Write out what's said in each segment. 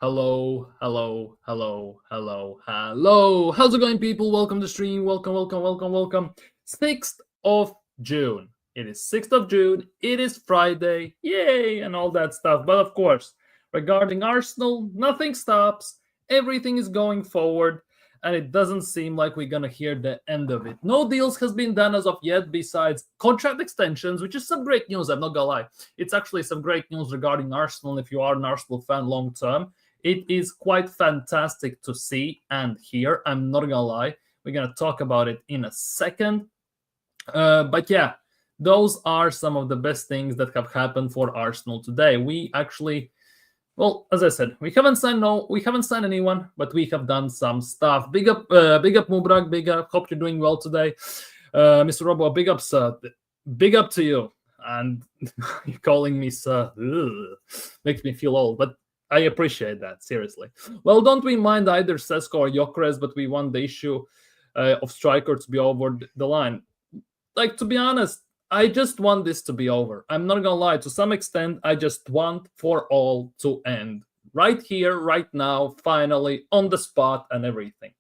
Hello, hello, hello, hello, hello. How's it going, people? Welcome to the stream. Welcome, welcome, welcome, welcome. 6th of June. It is 6th of June. It is Friday. Yay, and all that stuff. But of course, regarding Arsenal, nothing stops. Everything is going forward, and it doesn't seem like we're going to hear the end of it. No deals has been done as of yet besides contract extensions, which is some great news. I'm not going to lie. It's actually some great news regarding Arsenal if you are an Arsenal fan long term. It is quite fantastic to see and hear. I'm not gonna lie. We're gonna talk about it in a second. But yeah, those are some of the best things that have happened for Arsenal today. We actually, well, as I said, we haven't signed anyone, but we have done some stuff. Big up, Mubrak. Big up. Hope you're doing well today, Mr. Robo. Big up, sir. Big up to you. And you're calling me sir. Ugh. Makes me feel old, but I appreciate that, seriously. Well, don't we mind either Šeško or Gyökeres, but we want the issue of striker to be over the line. Like, to be honest, I just want this to be over. I'm not gonna lie, to some extent, I just want for all to end. Right here, right now, finally, on the spot and everything.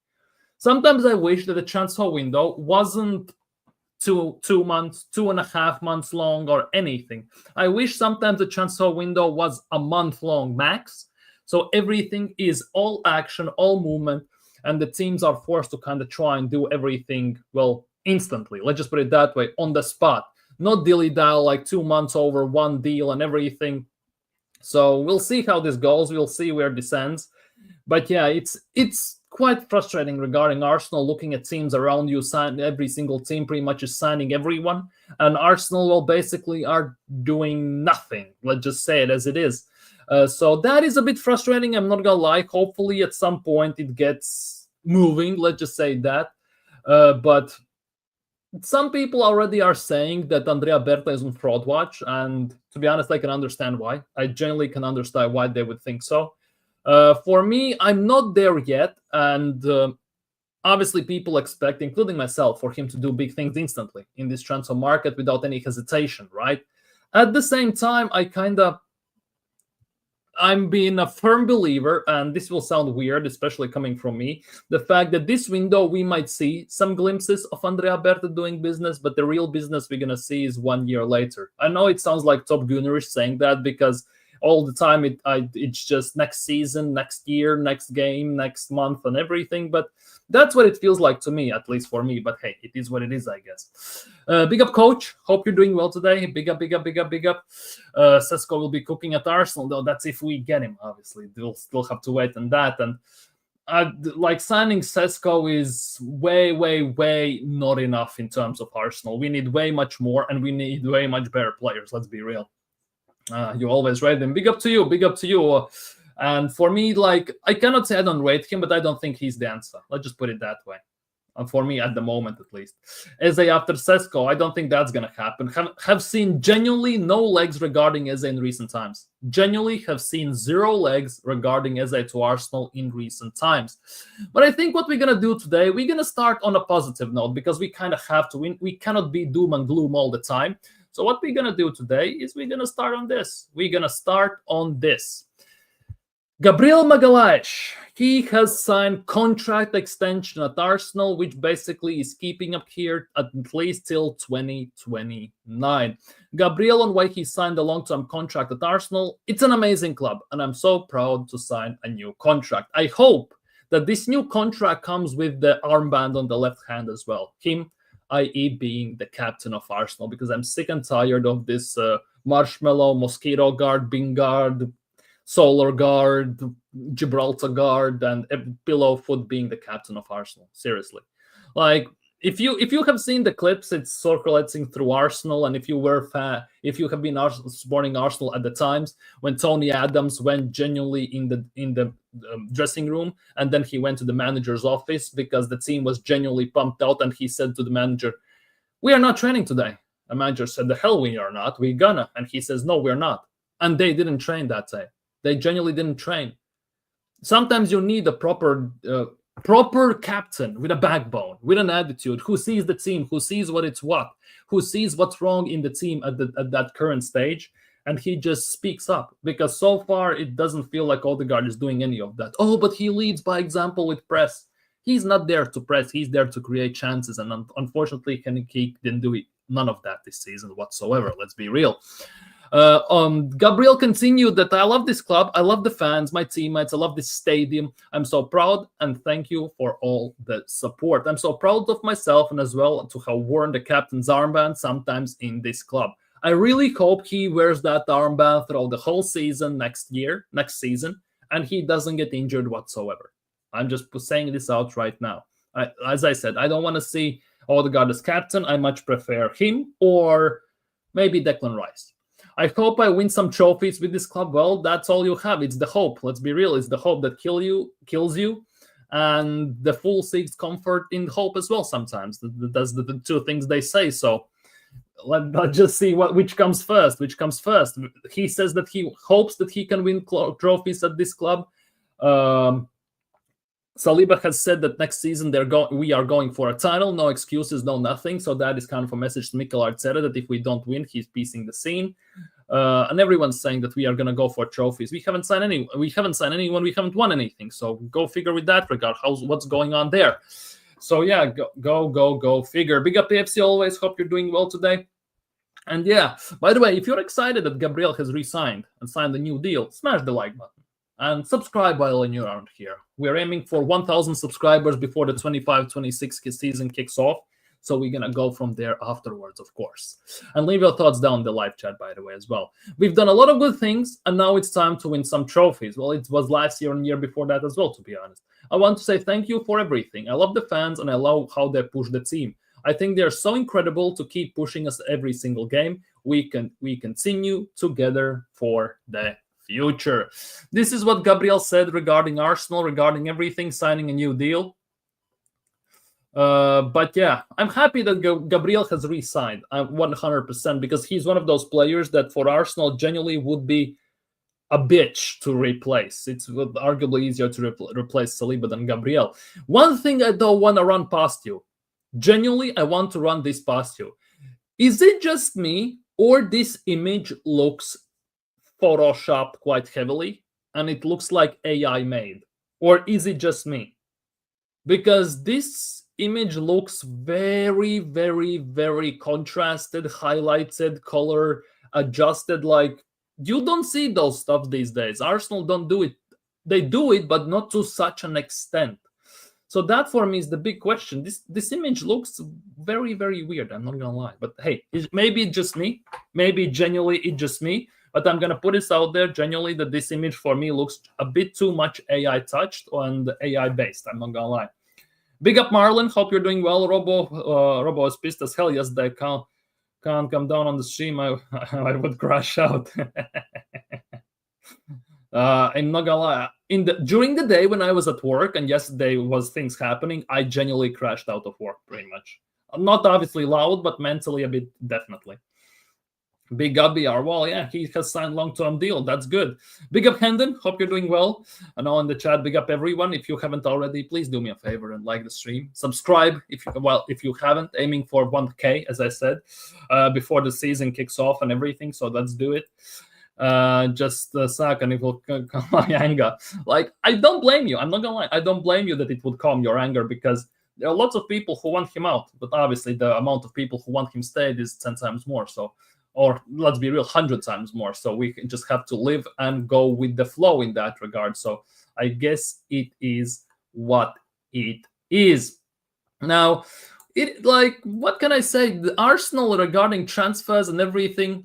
Sometimes I wish that the transfer window wasn't 2 months, 2.5 months long or anything. I wish sometimes the transfer window was a month long max. So everything is all action, all movement, and the teams are forced to kind of try and do everything, well, instantly. Let's just put it that way, on the spot. Not dilly-dally, like 2 months over one deal and everything. So we'll see how this goes. We'll see where this ends. But yeah, it's quite frustrating regarding Arsenal, looking at teams around you. Every single team pretty much is signing everyone, and Arsenal, well, basically are doing nothing. Let's just say it as it is. So that is a bit frustrating. I'm not gonna lie. Hopefully, at some point it gets moving. Let's just say that. But some people already are saying that Andrea Berta is on fraud watch, and to be honest, I can understand why. I genuinely can understand why they would think so. For me, I'm not there yet, and obviously people expect, including myself, for him to do big things instantly in this transfer market without any hesitation, right? At the same time, I'm being a firm believer, and this will sound weird, especially coming from me, the fact that this window we might see some glimpses of Andrea Berta doing business, but the real business we're going to see is 1 year later. I know it sounds like Top Gunnerish saying that because all the time it's just next season, next year, next game, next month, and everything. But that's what it feels like to me, at least for me. But hey, it is what it is, I guess. Big up, coach. Hope you're doing well today. Big up, big up, big up, big up. Šeško will be cooking at Arsenal, though. That's if we get him, obviously. We'll still have to wait on that. And like signing Šeško is way, way, way not enough in terms of Arsenal. We need way much more, and we need way much better players. Let's be real. You always rate them. Big up to you. Big up to you. And for me, like, I cannot say I don't rate him, but I don't think he's the answer. Let's just put it that way. And for me, at the moment, at least. Eze after Šeško, I don't think that's going to happen. Have seen genuinely no legs regarding Eze in recent times. Genuinely have seen zero legs regarding Eze to Arsenal in recent times. But I think what we're going to do today, we're going to start on a positive note because we kind of have to. We cannot be doom and gloom all the time. So what we're going to do today is we're going to start on this. We're going to start on this. Gabriel Magalhaes, he has signed contract extension at Arsenal, which basically is keeping up here at least till 2029. Gabriel, on why he signed a long-term contract at Arsenal, it's an amazing club, and I'm so proud to sign a new contract. I hope that this new contract comes with the armband on the left hand as well. Him, i.e. being the captain of Arsenal, because I'm sick and tired of this marshmallow, mosquito guard, Bing guard, solar guard, Gibraltar guard, and pillow foot being the captain of Arsenal. Seriously. Like, if you have seen the clips, it's circulating through Arsenal, and if you have been supporting Arsenal at the times when Tony Adams went genuinely in the dressing room, and then he went to the manager's office because the team was genuinely pumped out, and he said to the manager, "We are not training today." The manager said, "The hell we are not. We're gonna." And he says, "No, we're not." And they didn't train that day. They genuinely didn't train. Sometimes you need a proper captain with a backbone, with an attitude, who sees the team, who sees who sees what's wrong in the team at that current stage, and he just speaks up, because so far it doesn't feel like Odegaard is doing any of that. Oh, but he leads by example with press. He's not there to press. He's there to create chances, and unfortunately, he didn't do none of that this season whatsoever. Let's be real. Gabriel continued that I love this club, I love the fans, my teammates, I love this stadium. I'm so proud, and thank you for all the support. I'm so proud of myself and as well to have worn the captain's armband sometimes in this club. I really hope he wears that armband throughout the whole season next season, and he doesn't get injured whatsoever. I'm just saying this out right now. As I said, I don't want to see Odegaard as captain. I much prefer him or maybe Declan Rice. I hope I win some trophies with this club. Well, that's all you have. It's the hope. Let's be real. It's the hope that kills you. And the fool seeks comfort in hope as well sometimes. That's the two things they say. So let's just see which comes first. He says that he hopes that he can win trophies at this club. Saliba has said that next season we are going for a title. No excuses, no nothing. So that is kind of a message to Mikel Arteta that if we don't win, he's piecing the scene. And everyone's saying that we are going to go for trophies. We haven't signed anyone. We haven't won anything. So go figure with that regard. What's going on there? So yeah, go figure. Big up AFC always. Hope you're doing well today. And yeah, by the way, if you're excited that Gabriel has re-signed and signed a new deal, smash the like button. And subscribe while you're around here. We're aiming for 1,000 subscribers before the 25-26 season kicks off. So we're going to go from there afterwards, of course. And leave your thoughts down in the live chat, by the way, as well. We've done a lot of good things, and now it's time to win some trophies. Well, it was last year and year before that as well, to be honest. I want to say thank you for everything. I love the fans, and I love how they push the team. I think they're so incredible to keep pushing us every single game. We continue together for the future. This is what Gabriel said regarding Arsenal, regarding everything, signing a new deal. But yeah, I'm happy that Gabriel has re-signed 100% because he's one of those players that for Arsenal genuinely would be a bitch to replace. It's arguably easier to replace Saliba than Gabriel. One thing I don't want to run past you. Genuinely, I want to run this past you. Is it just me or this image looks photoshopped quite heavily and it looks like AI made? Or is it just me? Because this image looks very, very, very contrasted, highlighted, color adjusted. Like, you don't see those stuff these days. Arsenal don't do it. They do it, but not to such an extent. So that for me is the big question. This image looks very, very weird. I'm not gonna lie. But hey, maybe it's just me. Maybe genuinely it's just me. But I'm gonna put this out there genuinely that this image for me looks a bit too much AI touched and AI based. I'm not gonna lie. Big up Marlon. Hope you're doing well. Robo is pissed as hell yesterday. Can't come down on the stream. I would crash out. I'm not gonna lie. During the day when I was at work and yesterday was things happening, I genuinely crashed out of work pretty much. Not obviously loud, but mentally a bit definitely. Big up BR. Well, yeah, he has signed long-term deal. That's good. Big up Hendon. Hope you're doing well. And all in the chat, big up everyone. If you haven't already, please do me a favor and like the stream. Subscribe if you haven't. Aiming for 1K, as I said, before the season kicks off and everything. So let's do it. Just a second, it will calm my anger. Like, I don't blame you. I'm not gonna lie. I don't blame you that it would calm your anger because there are lots of people who want him out, but obviously the amount of people who want him stayed is 10 times more. So, or let's be real, 100 times more. So we can just have to live and go with the flow in that regard. So I guess it is what it is. Now, what can I say? The Arsenal regarding transfers and everything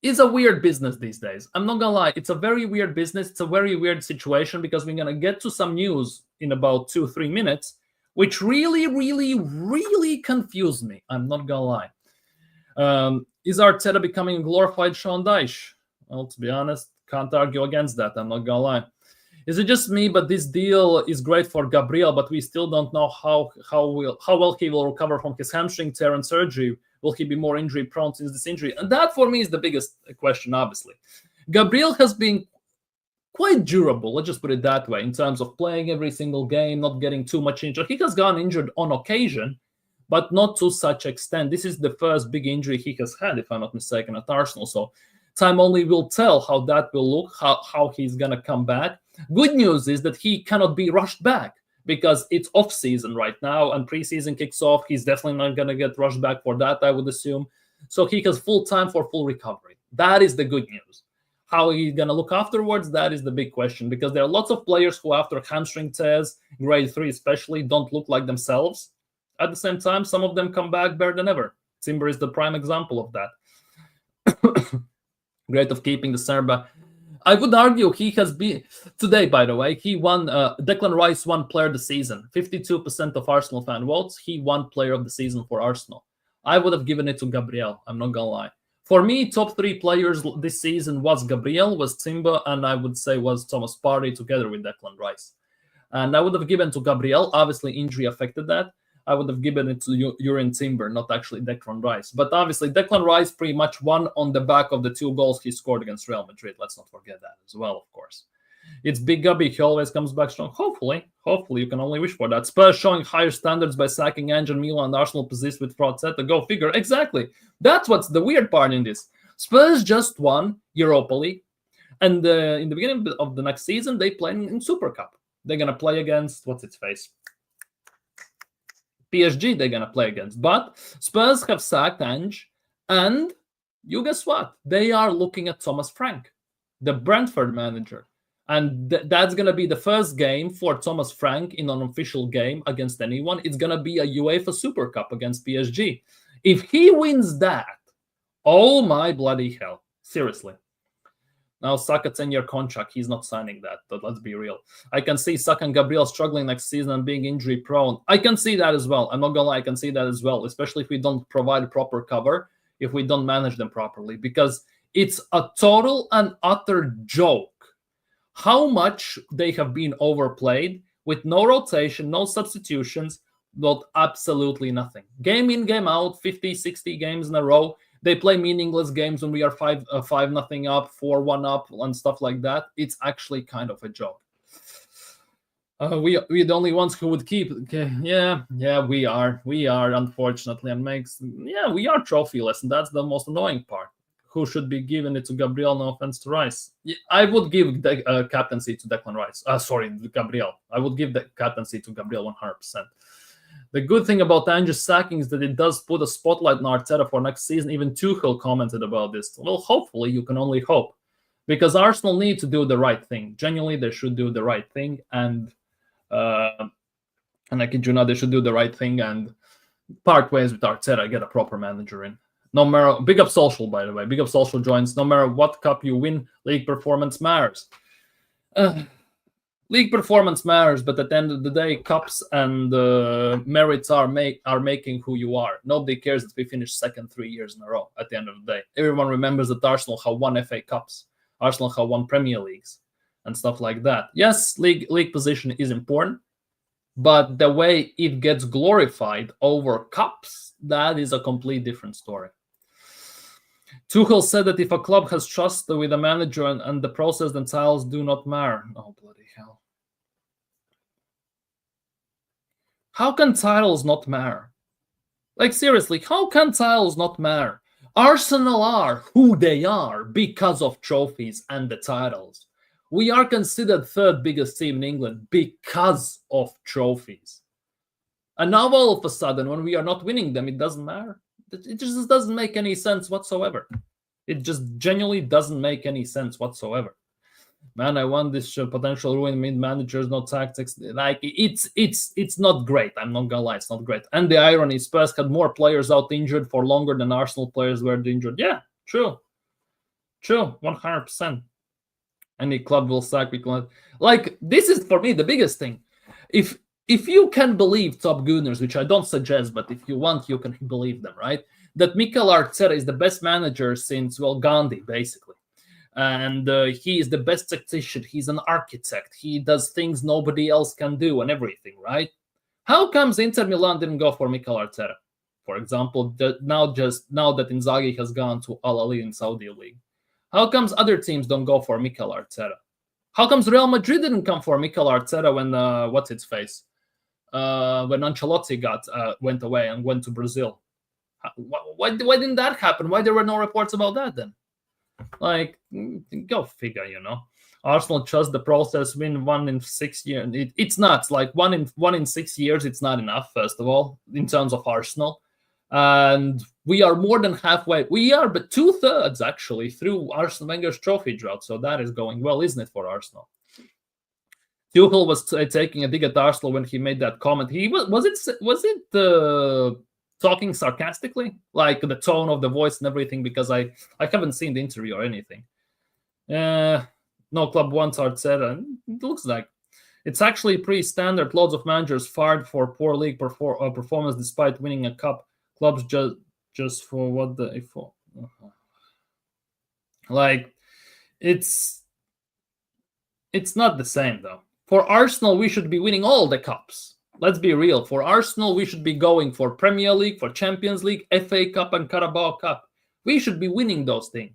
is a weird business these days. I'm not gonna lie. It's a very weird business. It's a very weird situation because we're gonna get to some news in about 2-3 minutes, which really, really, really confused me. I'm not gonna lie. Is Arteta becoming a glorified Sean Dyche? Well, to be honest, can't argue against that. I'm not gonna lie. Is it just me? But this deal is great for Gabriel, but we still don't know how well he will recover from his hamstring tear and surgery. Will he be more injury prone since this injury? And that for me is the biggest question, obviously. Gabriel has been quite durable, let's just put it that way, in terms of playing every single game, not getting too much injured. He has gone injured on occasion, but not to such extent. This is the first big injury he has had, if I'm not mistaken, at Arsenal. So Time only will tell how that will look, how he's going to come back. Good news is that he cannot be rushed back because it's off-season right now and preseason kicks off. He's definitely not going to get rushed back for that, I would assume. So he has full time for full recovery. That is the good news. How he's going to look afterwards, that is the big question, because there are lots of players who, after hamstring tears, grade 3 especially, don't look like themselves. At the same time, some of them come back better than ever. Timber is the prime example of that. Great of keeping the center back. I would argue he has been, today, by the way, he won, Declan Rice won player of the season. 52% of Arsenal fan votes, he won player of the season for Arsenal. I would have given it to Gabriel, I'm not going to lie. For me, top 3 players this season was Gabriel, was Timber, and I would say was Thomas Partey together with Declan Rice. And I would have given to Gabriel. Obviously, injury affected that. I would have given it to Jurrien Timber, not actually Declan Rice. But obviously, Declan Rice pretty much won on the back of the 2 goals he scored against Real Madrid. Let's not forget that as well, of course. It's Big Gubby. He always comes back strong. Hopefully, you can only wish for that. Spurs showing higher standards by sacking Ange and Milan, and Arsenal possessed with Arteta. Go figure. Exactly. That's what's the weird part in this. Spurs just won Europa League, and in the beginning of the next season, they play in Super Cup. They're gonna play against what's its face. PSG. They're gonna play against, but Spurs have sacked Ange, and you guess what? They are looking at Thomas Frank, the Brentford manager. And that's going to be the first game for Thomas Frank in an official game against anyone. It's going to be a UEFA Super Cup against PSG. If he wins that, oh my bloody hell. Seriously. Now, Saka 10-year contract. He's not signing that, but let's be real. I can see Saka and Gabriel struggling next season and being injury prone. I can see that as well. I'm not going to lie. I can see that as well, especially if we don't provide proper cover, if we don't manage them properly, because it's a total and utter joke how much they have been overplayed with no rotation, no substitutions, not absolutely nothing. Game in, game out, 50, 60 games in a row. They play meaningless games when we are 5-0 up, 4-1 up, and stuff like that. It's actually kind of a joke. We're the only ones who would keep. Okay, yeah, we are. We are, unfortunately, and we are trophyless, and that's the most annoying part. Who should be giving it to Gabriel? No offense to Rice. I would give the captaincy to Declan Rice. Gabriel. I would give the captaincy to Gabriel 100%. The good thing about Ange's sacking is that it does put a spotlight on Arteta for next season. Even Tuchel commented about this. Well, hopefully, you can only hope. Because Arsenal need to do the right thing. Genuinely, they should do the right thing. And I kid you not, they should do the right thing and part ways with Arteta, get a proper manager in. No matter, big up Social, by the way. Big up Social joins. No matter what cup you win, league performance matters. League performance matters, but at the end of the day, cups and merits are making who you are. Nobody cares that we finished second 3 years in a row at the end of the day. Everyone remembers that Arsenal have won FA Cups. Arsenal have won Premier Leagues and stuff like that. Yes, league position is important, but the way it gets glorified over cups, that is a complete different story. Tuchel said that if a club has trust with a manager and the process, then titles do not matter. Oh, bloody hell. How can titles not matter? Like, seriously, how can titles not matter? Arsenal are who they are because of trophies and the titles. We are considered third biggest team in England because of trophies. And now all of a sudden, when we are not winning them, it doesn't matter. It just doesn't make any sense whatsoever. It just genuinely doesn't make any sense whatsoever. Man, I want this potential ruin mid-managers, no tactics. Like, it's not great. I'm not gonna lie, it's not great. And the irony, Spurs had more players out injured for longer than Arsenal players were injured. Yeah, true, 100%. Any club will sack. Like, this is for me the biggest thing. If you can believe Top Gooners, which I don't suggest, but if you want, you can believe them, right? That Mikel Arteta is the best manager since, well, Gandhi, basically. And he is the best tactician. He's an architect. He does things nobody else can do and everything, right? How comes Inter Milan didn't go for Mikel Arteta? For example, now that Inzaghi has gone to Al Ahly in Saudi League. How comes other teams don't go for Mikel Arteta? How comes Real Madrid didn't come for Mikel Arteta when, when Ancelotti went away and went to Brazil? Why didn't that happen? Why there were no reports about that then? Like, go figure, you know. Arsenal trust the process, win 1 in 6 years. It's nuts. Like one in 6 years, it's not enough, first of all, in terms of Arsenal. And we are more than halfway. We are, but 2/3 actually through Arsene Wenger's trophy drought. So that is going well, isn't it, for Arsenal? Tuchel was taking a dig at Arsenal when he made that comment. He was it talking sarcastically, like the tone of the voice and everything? Because I haven't seen the interview or anything. No club wants Arteta. It looks like it's actually pretty standard. Loads of managers fired for poor league performance despite winning a cup. Clubs just for what the for. Like, it's not the same though. For Arsenal, we should be winning all the cups. Let's be real. For Arsenal, we should be going for Premier League, for Champions League, FA Cup, and Carabao Cup. We should be winning those things.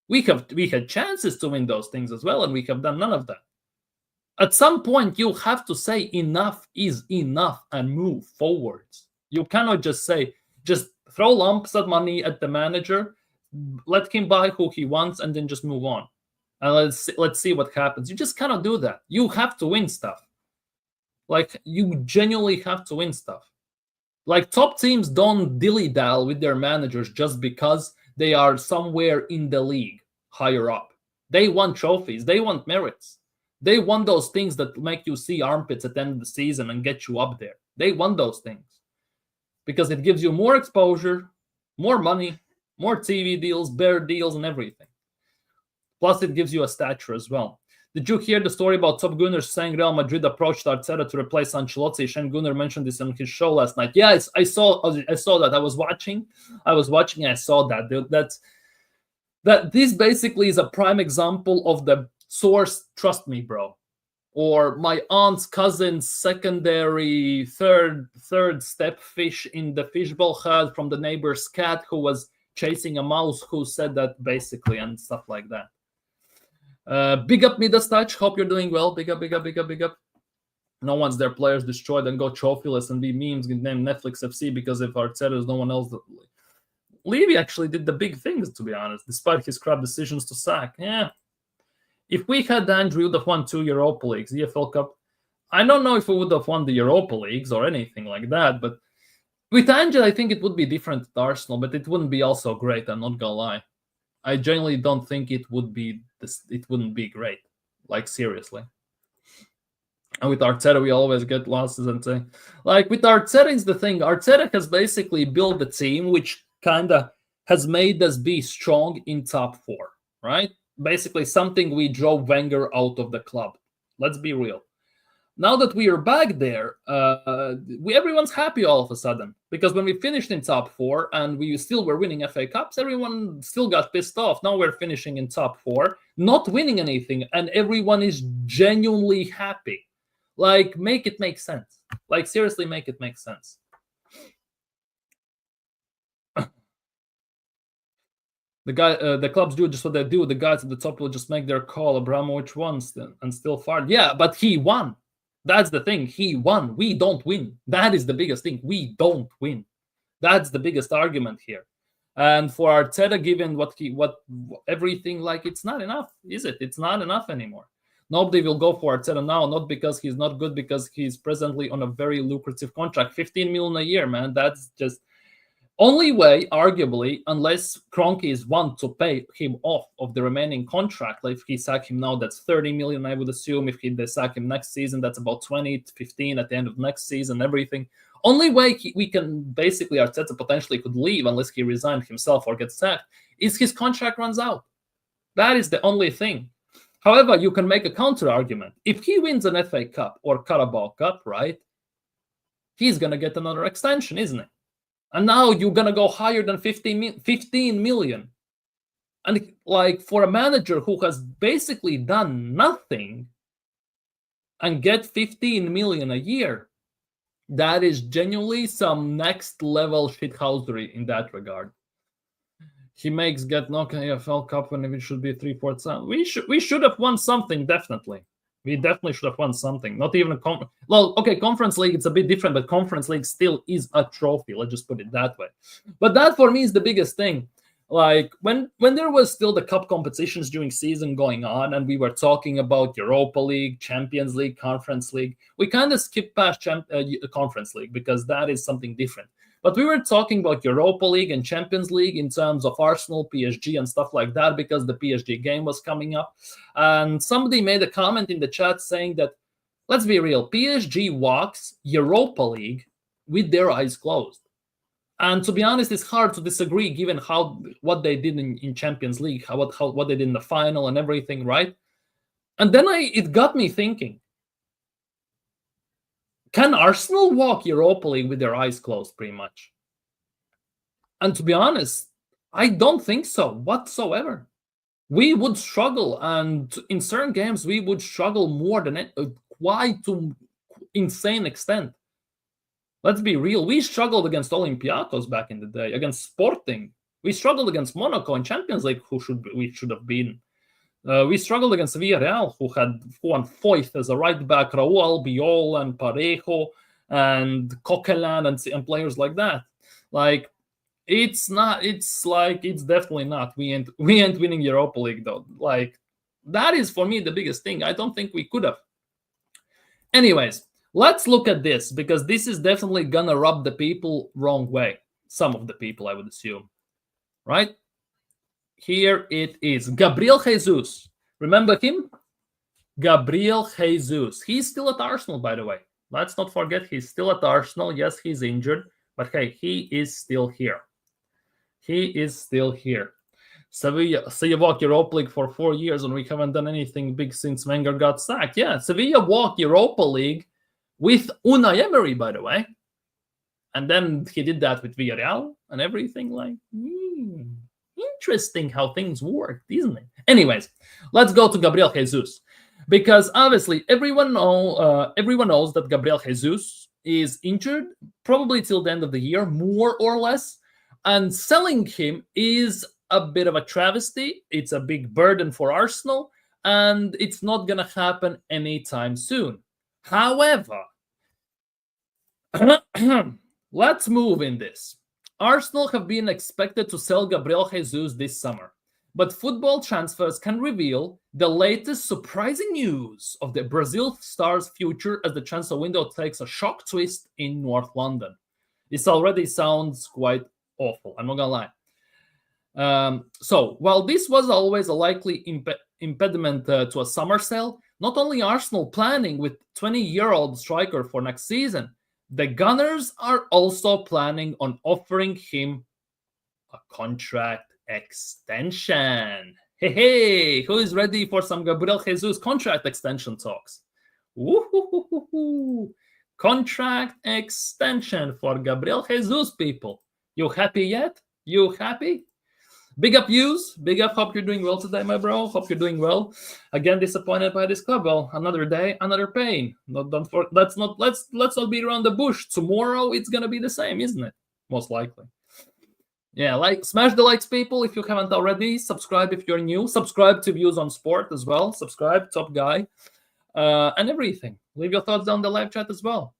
We had chances to win those things as well, and we have done none of that. At some point, you have to say enough is enough and move forwards. You cannot just say, just throw lumps of money at the manager, let him buy who he wants, and then just move on. And let's see what happens. You just cannot do that. You have to win stuff. Like, you genuinely have to win stuff. Like, top teams don't dilly-dally with their managers just because they are somewhere in the league higher up. They want trophies. They want merits. They want those things that make you see armpits at the end of the season and get you up there. They want those things because it gives you more exposure, more money, more TV deals, better deals, and everything. Plus, it gives you a stature as well. Did you hear the story about Top Gunners saying Real Madrid approached Arteta to replace Ancelotti? Shane Gunnar mentioned this on his show last night. Yeah, I saw that. I was watching. I saw that. That this basically is a prime example of the source. Trust me, bro. Or my aunt's cousin's secondary third step fish in the fishbowl had from the neighbor's cat who was chasing a mouse who said that basically, and stuff like that. Big up Midas Touch. Hope you're doing well. Big up. No one's their players destroyed and go trophyless and be memes named Netflix FC because if Arteta is no one else. Levy actually did the big things, to be honest, despite his crap decisions to sack. Yeah. If we had Andrew, we would have won 2 Europa Leagues, EFL Cup. I don't know if we would have won the Europa Leagues or anything like that, but with Angel, I think it would be different at Arsenal, but it wouldn't be also great, I'm not gonna lie. I genuinely don't think it would be it wouldn't be great. Like, seriously. And with Arteta, we always get losses and say, like, with Arteta is the thing. Arteta has basically built a team which kind of has made us be strong in top 4, right? Basically something we drove Wenger out of the club. Let's be real. Now that we are back there, everyone's happy all of a sudden. Because when we finished in top 4 and we still were winning FA Cups, everyone still got pissed off. Now we're finishing in top 4, not winning anything, and everyone is genuinely happy. Like, make it make sense. Like, seriously, make it make sense. The clubs do just what they do. The guys at the top will just make their call. Abramovich won and still fired. Yeah, but he won. That's the thing. He won. We don't win. That is the biggest thing. We don't win. That's the biggest argument here. And for Arteta, given what everything, like, it's not enough, is it? It's not enough anymore. Nobody will go for Arteta now, not because he's not good, because he's presently on a very lucrative contract, 15 million a year, man. That's just only way, arguably, unless Kroenke is one to pay him off of the remaining contract. Like, if he sack him now, that's 30 million, I would assume. If they sack him next season, that's about 20 to 15 at the end of next season, everything. Only way we can basically, Arteta potentially could leave unless he resigned himself or gets sacked, is his contract runs out. That is the only thing. However, you can make a counter argument. If he wins an FA Cup or Carabao Cup, right, he's going to get another extension, isn't it? And now you're going to go higher than 15 million. And, like, for a manager who has basically done nothing and get 15 million a year, that is genuinely some next level shithousery in that regard. He makes get knocked AFL Cup when it should be 3/4 time. We should have won something, definitely. We definitely should have won something. Not even Conference League, it's a bit different, but Conference League still is a trophy. Let's just put it that way. But that, for me, is the biggest thing. Like when there was still the cup competitions during season going on, and we were talking about Europa League, Champions League, Conference League, we kind of skipped past Conference League because that is something different. But we were talking about Europa League and Champions League in terms of Arsenal, PSG, and stuff like that because the PSG game was coming up. And somebody made a comment in the chat saying that, let's be real, PSG walks Europa League with their eyes closed. And to be honest, it's hard to disagree given what they did in Champions League, what they did in the final and everything, right? And then it got me thinking, can Arsenal walk Europa League with their eyes closed pretty much? And to be honest, I don't think so whatsoever. We would struggle, and in certain games, we would struggle more than quite to insane extent. Let's be real. We struggled against Olympiacos back in the day, against Sporting. We struggled against Monaco in Champions League, we should have been. We struggled against Villarreal, who won Foyth as a right back, Raul Albiol and Parejo and Coquelin and players like that. Like, it's definitely not. We ain't winning Europa League though. Like, that is for me the biggest thing. I don't think we could have. Anyways, let's look at this because this is definitely gonna rub the people wrong way. Some of the people, I would assume, right? Here it is. Gabriel Jesus. Remember him? Gabriel Jesus. He's still at Arsenal, by the way. Let's not forget he's still at Arsenal. Yes, he's injured, but hey, he is still here. He is still here. Sevilla walked Europa League for 4 years and we haven't done anything big since Wenger got sacked. Yeah, Sevilla walked Europa League with Unai Emery, by the way. And then he did that with Villarreal and everything. Like, interesting how things work, isn't it? Anyways, let's go to Gabriel Jesus. Because obviously everyone knows that Gabriel Jesus is injured probably till the end of the year, more or less. And selling him is a bit of a travesty. It's a big burden for Arsenal, and it's not going to happen anytime soon. However, let's move in this. Arsenal have been expected to sell Gabriel Jesus this summer, but Football Transfers can reveal the latest surprising news of the Brazil star's future as the transfer window takes a shock twist in North London. This already sounds quite awful, I'm not gonna lie. So, while this was always a likely impediment to a summer sale, not only Arsenal planning with 20-year-old striker for next season, the Gunners are also planning on offering him a contract extension. Hey, who is ready for some Gabriel Jesus contract extension talks? Woo-hoo-hoo-hoo-hoo. Contract extension for Gabriel Jesus, people. You happy yet? You happy? Big up yous. Big up. Hope you're doing well today, my bro. Hope you're doing well. Again, disappointed by this club. Well, another day, another pain. Let's not beat around the bush. Tomorrow it's gonna be the same, isn't it? Most likely. Yeah, smash the likes, people, if you haven't already. Subscribe if you're new. Subscribe to Views on Sport as well. Subscribe, top guy, and everything. Leave your thoughts down the live chat as well.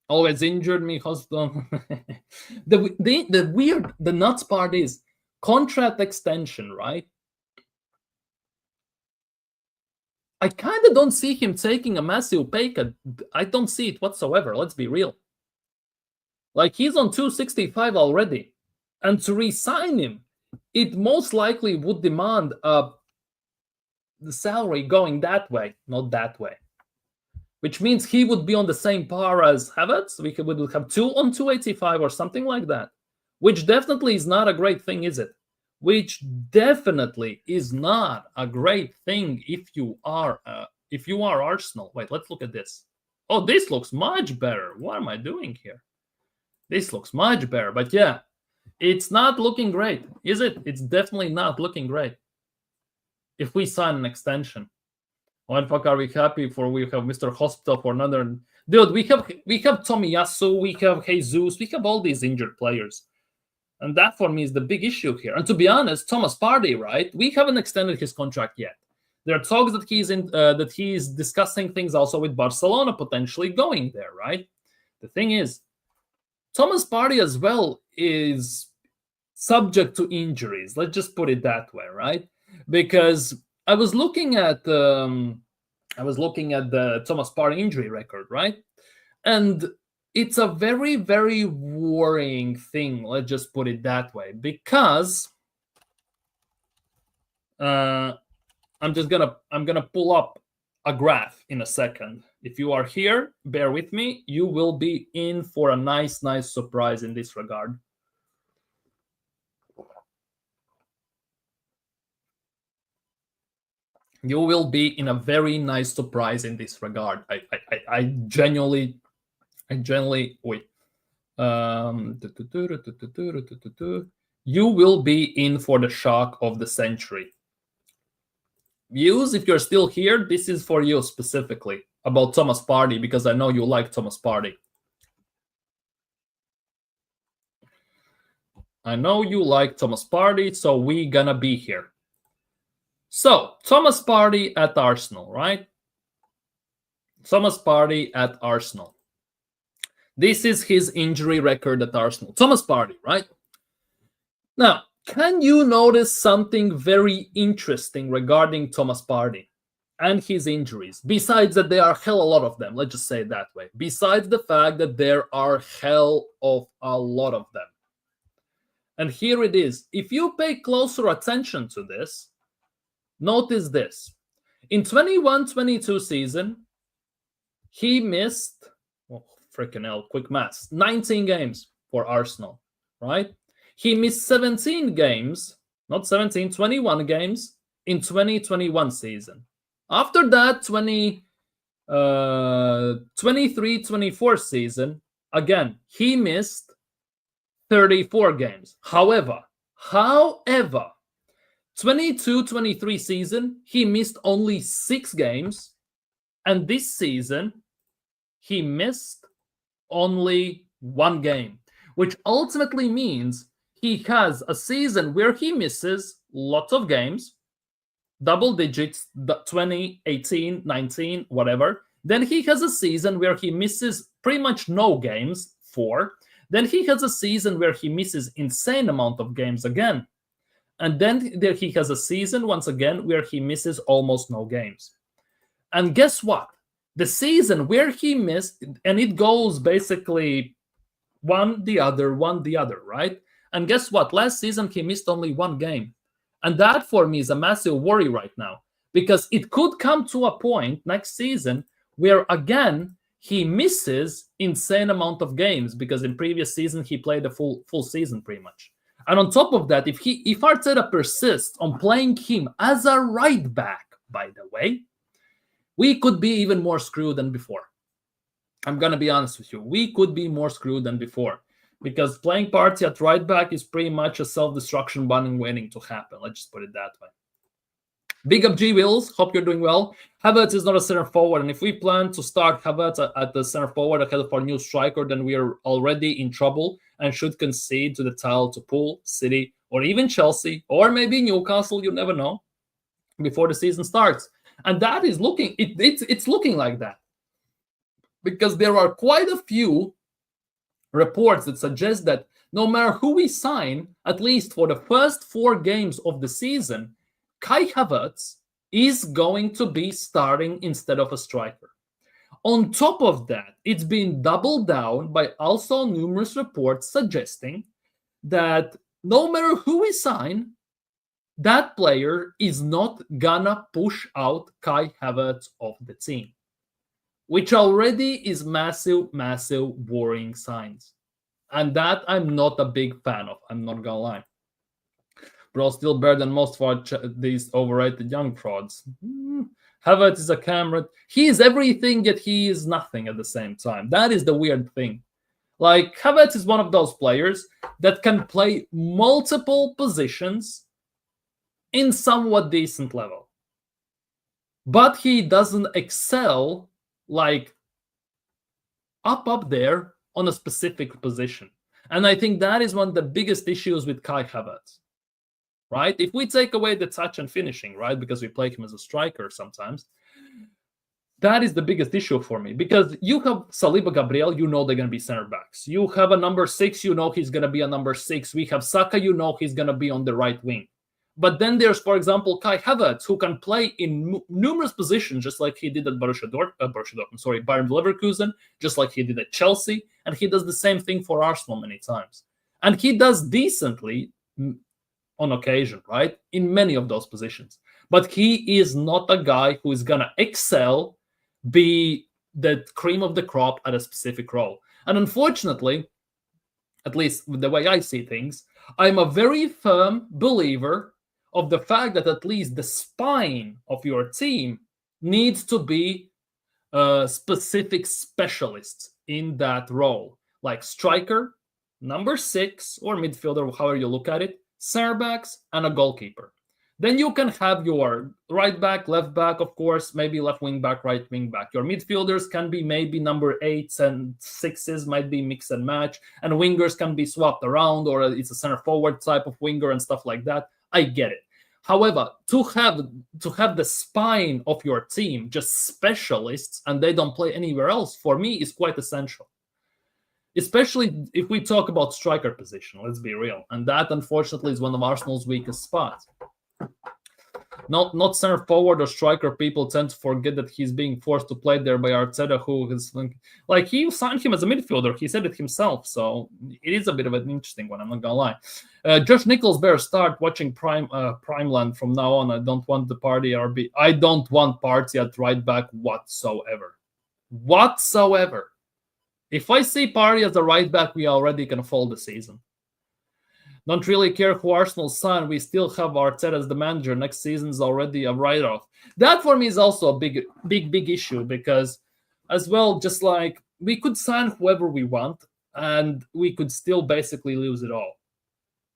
Always injured me, husband. The nuts part is contract extension, right? I kind of don't see him taking a massive pay cut. I don't see it whatsoever. Let's be real. Like, he's on 265 already. And to re-sign him, it most likely would demand the salary going that way, not that way. Which means he would be on the same par as Havertz. We would have 2 on 285 or something like that. Which definitely is not a great thing, is it? Which definitely is not a great thing if you are Arsenal. Wait, let's look at this. Oh, this looks much better. What am I doing here? This looks much better. But yeah, it's not looking great, is it? It's definitely not looking great. If we sign an extension. Why the fuck are we happy for we have Mr. Hospital for another? Dude, we have Tomiyasu, we have Jesus, we have all these injured players. And that for me is the big issue here. And to be honest, Thomas Partey, right? We haven't extended his contract yet. There are talks that he's discussing things also with Barcelona potentially going there, right? The thing is, Thomas Partey as well is subject to injuries. Let's just put it that way, right? Because I was looking at the Thomas Partey injury record, right? And it's a very, very worrying thing. Let's just put it that way, because I'm gonna pull up a graph in a second. If you are here, bear with me. You will be in for a nice surprise in this regard. You will be in a very nice surprise in this regard. I genuinely wait. You will be in for the shock of the century. Views, if you're still here, this is for you specifically about Thomas Partey, because I know you like Thomas Partey. I know you like Thomas Partey, so we gonna be here. So, Thomas Partey at Arsenal, right? Thomas Partey at Arsenal. This is his injury record at Arsenal. Thomas Partey, right? Now, can you notice something very interesting regarding Thomas Partey and his injuries? Besides that there are hell a lot of them, let's just say it that way. Besides the fact that there are hell of a lot of them. And here it is. If you pay closer attention to this, notice this. In 21-22 season, he missed, freaking hell, quick maths, 19 games for Arsenal, right? He missed 17 games, not 17, 21 games in 2021 season. After that, 23-24 season, again, he missed 34 games. However, 22-23 season, he missed only 6 games. And this season, he missed only 1 game, which ultimately means he has a season where he misses lots of games, double digits, 20, 18, 19, whatever. Then he has a season where he misses pretty much no games, 4. Then he has a season where he misses insane amount of games again. And then there he has a season, once again, where he misses almost no games. And guess what? The season where he missed, and it goes basically one the other, right? And guess what? Last season, he missed only 1 game. And that, for me, is a massive worry right now. Because it could come to a point next season where, again, he misses insane amount of games. Because in previous season, he played a full season, pretty much. And on top of that, if Arteta persists on playing him as a right back, by the way, we could be even more screwed than before. I'm going to be honest with you. We could be more screwed than before. Because playing Partey at right back is pretty much a self-destruction button waiting to happen. Let's just put it that way. Big up G Wills. Hope you're doing well. Havertz is not a center forward. And if we plan to start Havertz at the center forward ahead of our new striker, then we are already in trouble and should concede to the title to Pool, City, or even Chelsea, or maybe Newcastle, you never know, before the season starts. And that is looking, it's looking like that. Because there are quite a few reports that suggest that no matter who we sign, at least for the first 4 games of the season, Kai Havertz is going to be starting instead of a striker. On top of that, it's been doubled down by also numerous reports suggesting that no matter who we sign, that player is not gonna push out Kai Havertz of the team, which already is massive worrying signs. And that I'm not a big fan of, I'm not gonna lie. Bro, still better than most of these overrated young frauds. Havertz is a camera. He is everything, yet he is nothing at the same time. That is the weird thing. Like, Havertz is one of those players that can play multiple positions in somewhat decent level. But he doesn't excel, like, up there on a specific position. And I think that is one of the biggest issues with Kai Havertz. Right? If we take away the touch and finishing, right, because we play him as a striker sometimes, That is the biggest issue for me, because you have Saliba, Gabriel, you know they're going to be center backs. You have a number 6, you know he's going to be a number 6. We have Saka, you know he's going to be on the right wing. But then there's, for example, Kai Havertz, who can play in numerous positions, just like he did at Bayern Leverkusen, just like he did at Chelsea, and he does the same thing for Arsenal many times. And he does decently on occasion, right, in many of those positions. But he is not a guy who is going to excel, be the cream of the crop at a specific role. And unfortunately, at least the way I see things, I'm a very firm believer of the fact that at least the spine of your team needs to be specific specialists in that role, like striker, number 6, or midfielder, however you look at it, center backs, and a goalkeeper. Then you can have your right back, left back, of course, maybe left wing back, right wing back. Your midfielders can be maybe number 8s and 6s, might be mix and match, and wingers can be swapped around, or it's a center forward type of winger and stuff like that. I get it. However, to have the spine of your team just specialists and they don't play anywhere else, for me, is quite essential. Especially if we talk about striker position, let's be real. And that, unfortunately, is one of Arsenal's weakest spots. Not center forward or striker. People tend to forget that he's being forced to play there by Arteta, who is like he signed him as a midfielder. He said it himself, so it is a bit of an interesting one. I'm not gonna lie. Josh Nichols better start watching Primeland from now on. I don't want the party RB. I don't want party at right back whatsoever. If I see party as a right back, we already can fall the season. Don't really care who Arsenal sign. We still have Arteta as the manager. Next season's already a write-off. That for me is also a big issue, because as well, just like we could sign whoever we want and we could still basically lose it all,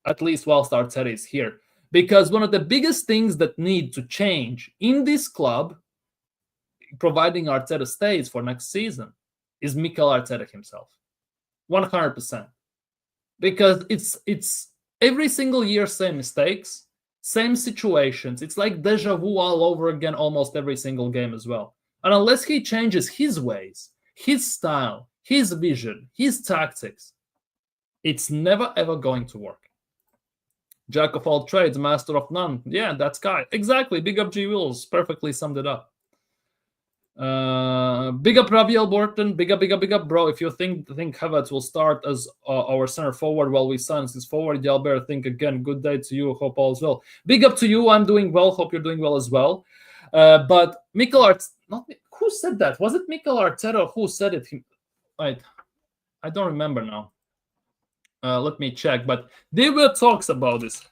at least whilst Arteta is here. Because one of the biggest things that need to change in this club, providing Arteta stays for next season, is Mikel Arteta himself. 100%. Because it's every single year, same mistakes, same situations. It's like deja vu all over again almost every single game as well. And unless he changes his ways, his style, his vision, his tactics, it's never ever going to work. Jack of all trades, master of none. Yeah, that's Kai. Exactly. Big up G. Wills. Perfectly summed it up. Big up Raviel Borton, big up, bro. If you think Havertz will start as our center forward while we sign his forward, y'all better think again. Good day to you. Hope all is well. Big up to you. I'm doing well. Hope you're doing well as well. But Mikel Arteta, who said that? Was it Mikel Arteta who said it? I don't remember now. Let me check. But there were talks about this.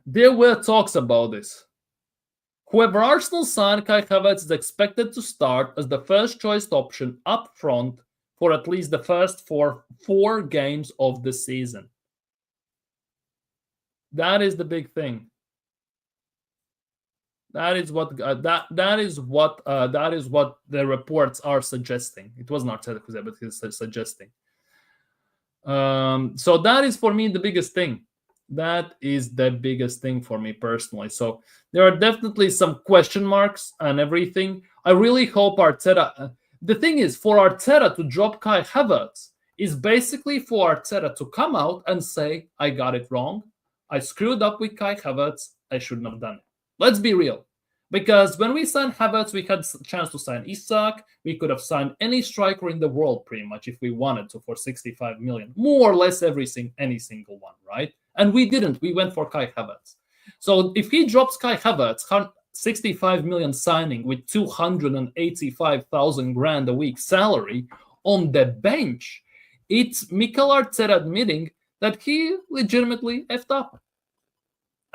There were talks about this. Whoever Arsenal sign, Kai Havertz is expected to start as the first choice option up front for at least the first four games of the season. That is the big thing. That is what the reports are suggesting. It wasn't Arteta who said, but he's suggesting. So that is for me the biggest thing. That is the biggest thing for me personally. So there are definitely some question marks and everything. I really hope Arteta. The thing is, for Arteta to drop Kai Havertz is basically for Arteta to come out and say, I got it wrong. I screwed up with Kai Havertz. I shouldn't have done it. Let's be real. Because when we signed Havertz, we had a chance to sign Isak. We could have signed any striker in the world pretty much if we wanted to for 65 million. More or less any single one, right? And we didn't. We went for Kai Havertz. So if he drops Kai Havertz, 65 million signing with 285,000 grand a week salary on the bench, it's Mikel Arteta admitting that he legitimately effed up.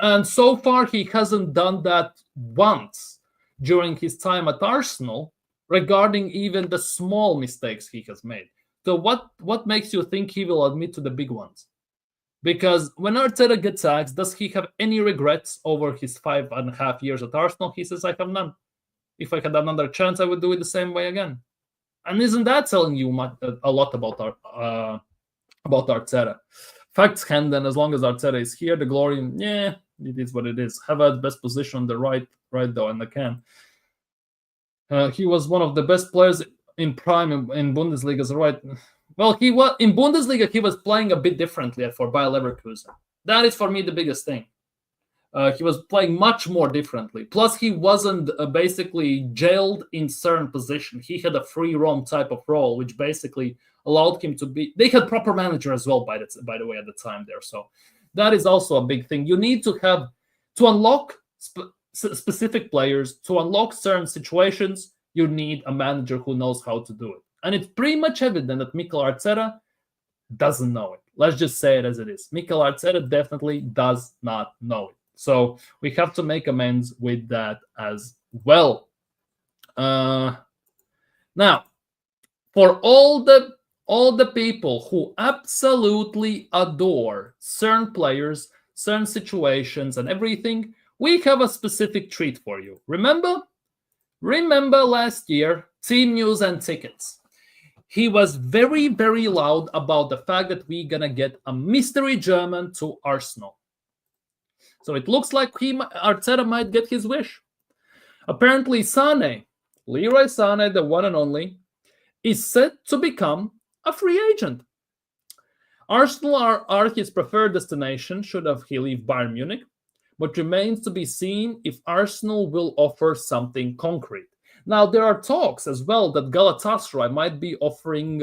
And so far, he hasn't done that once during his time at Arsenal regarding even the small mistakes he has made. So what makes you think he will admit to the big ones? Because when Arteta gets asked, does he have any regrets over his 5.5 years at Arsenal? He says, I have none. If I had another chance, I would do it the same way again. And isn't that telling you a lot about Arteta? Facts hand, and as long as Arteta is here, the glory, it is what it is. Havertz best position on the right though, and I can. He was one of the best players in prime in Bundesliga as a right. Well, he was in Bundesliga. He was playing a bit differently for Bayer Leverkusen. That is for me the biggest thing. He was playing much more differently. Plus, he wasn't basically jailed in certain position. He had a free roam type of role, which basically allowed him to be. They had proper manager as well, by the way, at the time there. So that is also a big thing. You need to have to unlock specific players, to unlock certain situations. You need a manager who knows how to do it, and it's pretty much evident that Mikel Arteta doesn't know it. Let's just say it as it is. Mikel Arteta definitely does not know it. So we have to make amends with that as well. Now, for all the people who absolutely adore certain players, certain situations, and everything, we have a specific treat for you. Remember last year, Team News and Tickets. He was very, very loud about the fact that we're gonna get a mystery German to Arsenal. So it looks like Arteta might get his wish. Apparently, Leroy Sané, the one and only, is set to become a free agent. Arsenal are his preferred destination should he leave Bayern Munich, but remains to be seen if Arsenal will offer something concrete. Now, there are talks as well that Galatasaray might be offering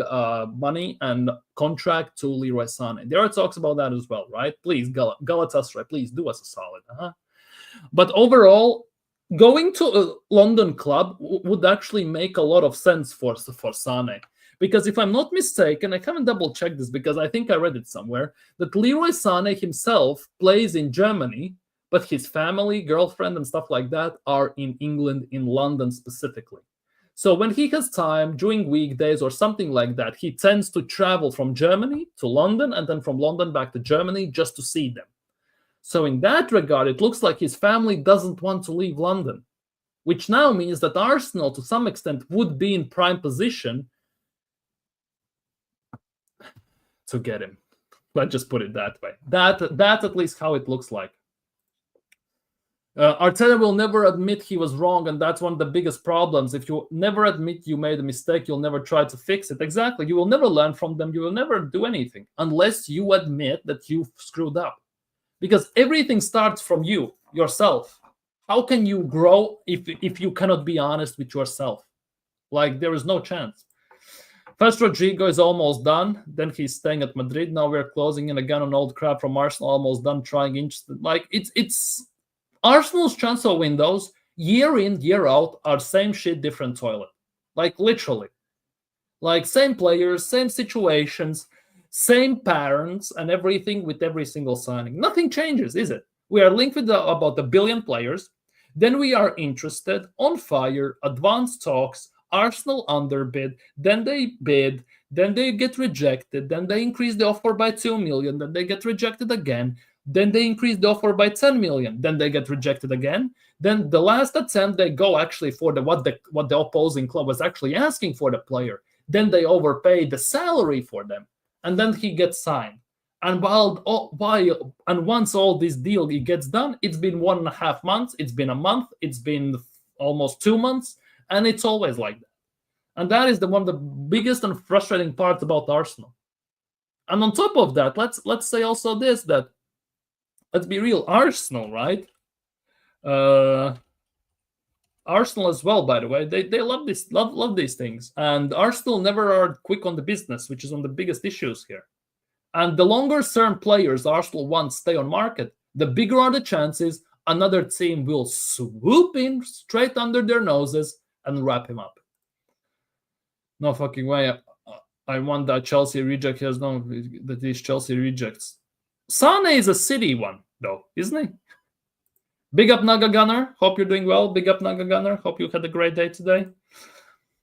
money and contract to Leroy Sané. There are talks about that as well, right? Please, Galatasaray, please do us a solid. But overall, going to a London club would actually make a lot of sense for Sané. Because if I'm not mistaken, I haven't double-checked this because I think I read it somewhere, that Leroy Sané himself plays in Germany, but his family, girlfriend, and stuff like that are in England, in London specifically. So when he has time during weekdays or something like that, he tends to travel from Germany to London and then from London back to Germany just to see them. So in that regard, it looks like his family doesn't want to leave London, which now means that Arsenal, to some extent, would be in prime position to get him. Let's just put it that way. That at least how it looks like. Arteta will never admit he was wrong, and that's one of the biggest problems. If you never admit you made a mistake, you'll never try to fix it. Exactly. You will never learn from them. You will never do anything unless you admit that you've screwed up. Because everything starts from you, yourself. How can you grow if you cannot be honest with yourself? Like, there is no chance. First, Rodrygo is almost done. Then he's staying at Madrid. Now we're closing in again on old crap from Arsenal, almost done, trying interested. Like, it's Arsenal's transfer windows, year in, year out, are same shit, different toilet. Like, literally. Like, same players, same situations, same patterns, and everything with every single signing. Nothing changes, is it? We are linked with about 1 billion players. Then we are interested, on fire, advanced talks, Arsenal underbid, then they bid, then they get rejected, then they increase the offer by 2 million, then they get rejected again. Then they increase the offer by 10 million. Then they get rejected again. Then the last attempt, they go actually for what the opposing club was actually asking for the player. Then they overpay the salary for them. And then he gets signed. And once all this deal gets done, it's been 1.5 months. It's been a month. It's been almost 2 months. And it's always like that. And that is one of the biggest and frustrating parts about Arsenal. And on top of that, let's say also this, that let's be real, Arsenal, right? Arsenal as well, by the way, they love this, love these things. And Arsenal never are quick on the business, which is one of the biggest issues here. And the longer certain players Arsenal wants stay on market, the bigger are the chances another team will swoop in straight under their noses and wrap him up. No fucking way. I want that Chelsea reject. He has no that these Chelsea rejects. Sane is a City one, though, isn't he? Big up Naga Gunner. Hope you're doing well. Big up Naga Gunner. Hope you had a great day today.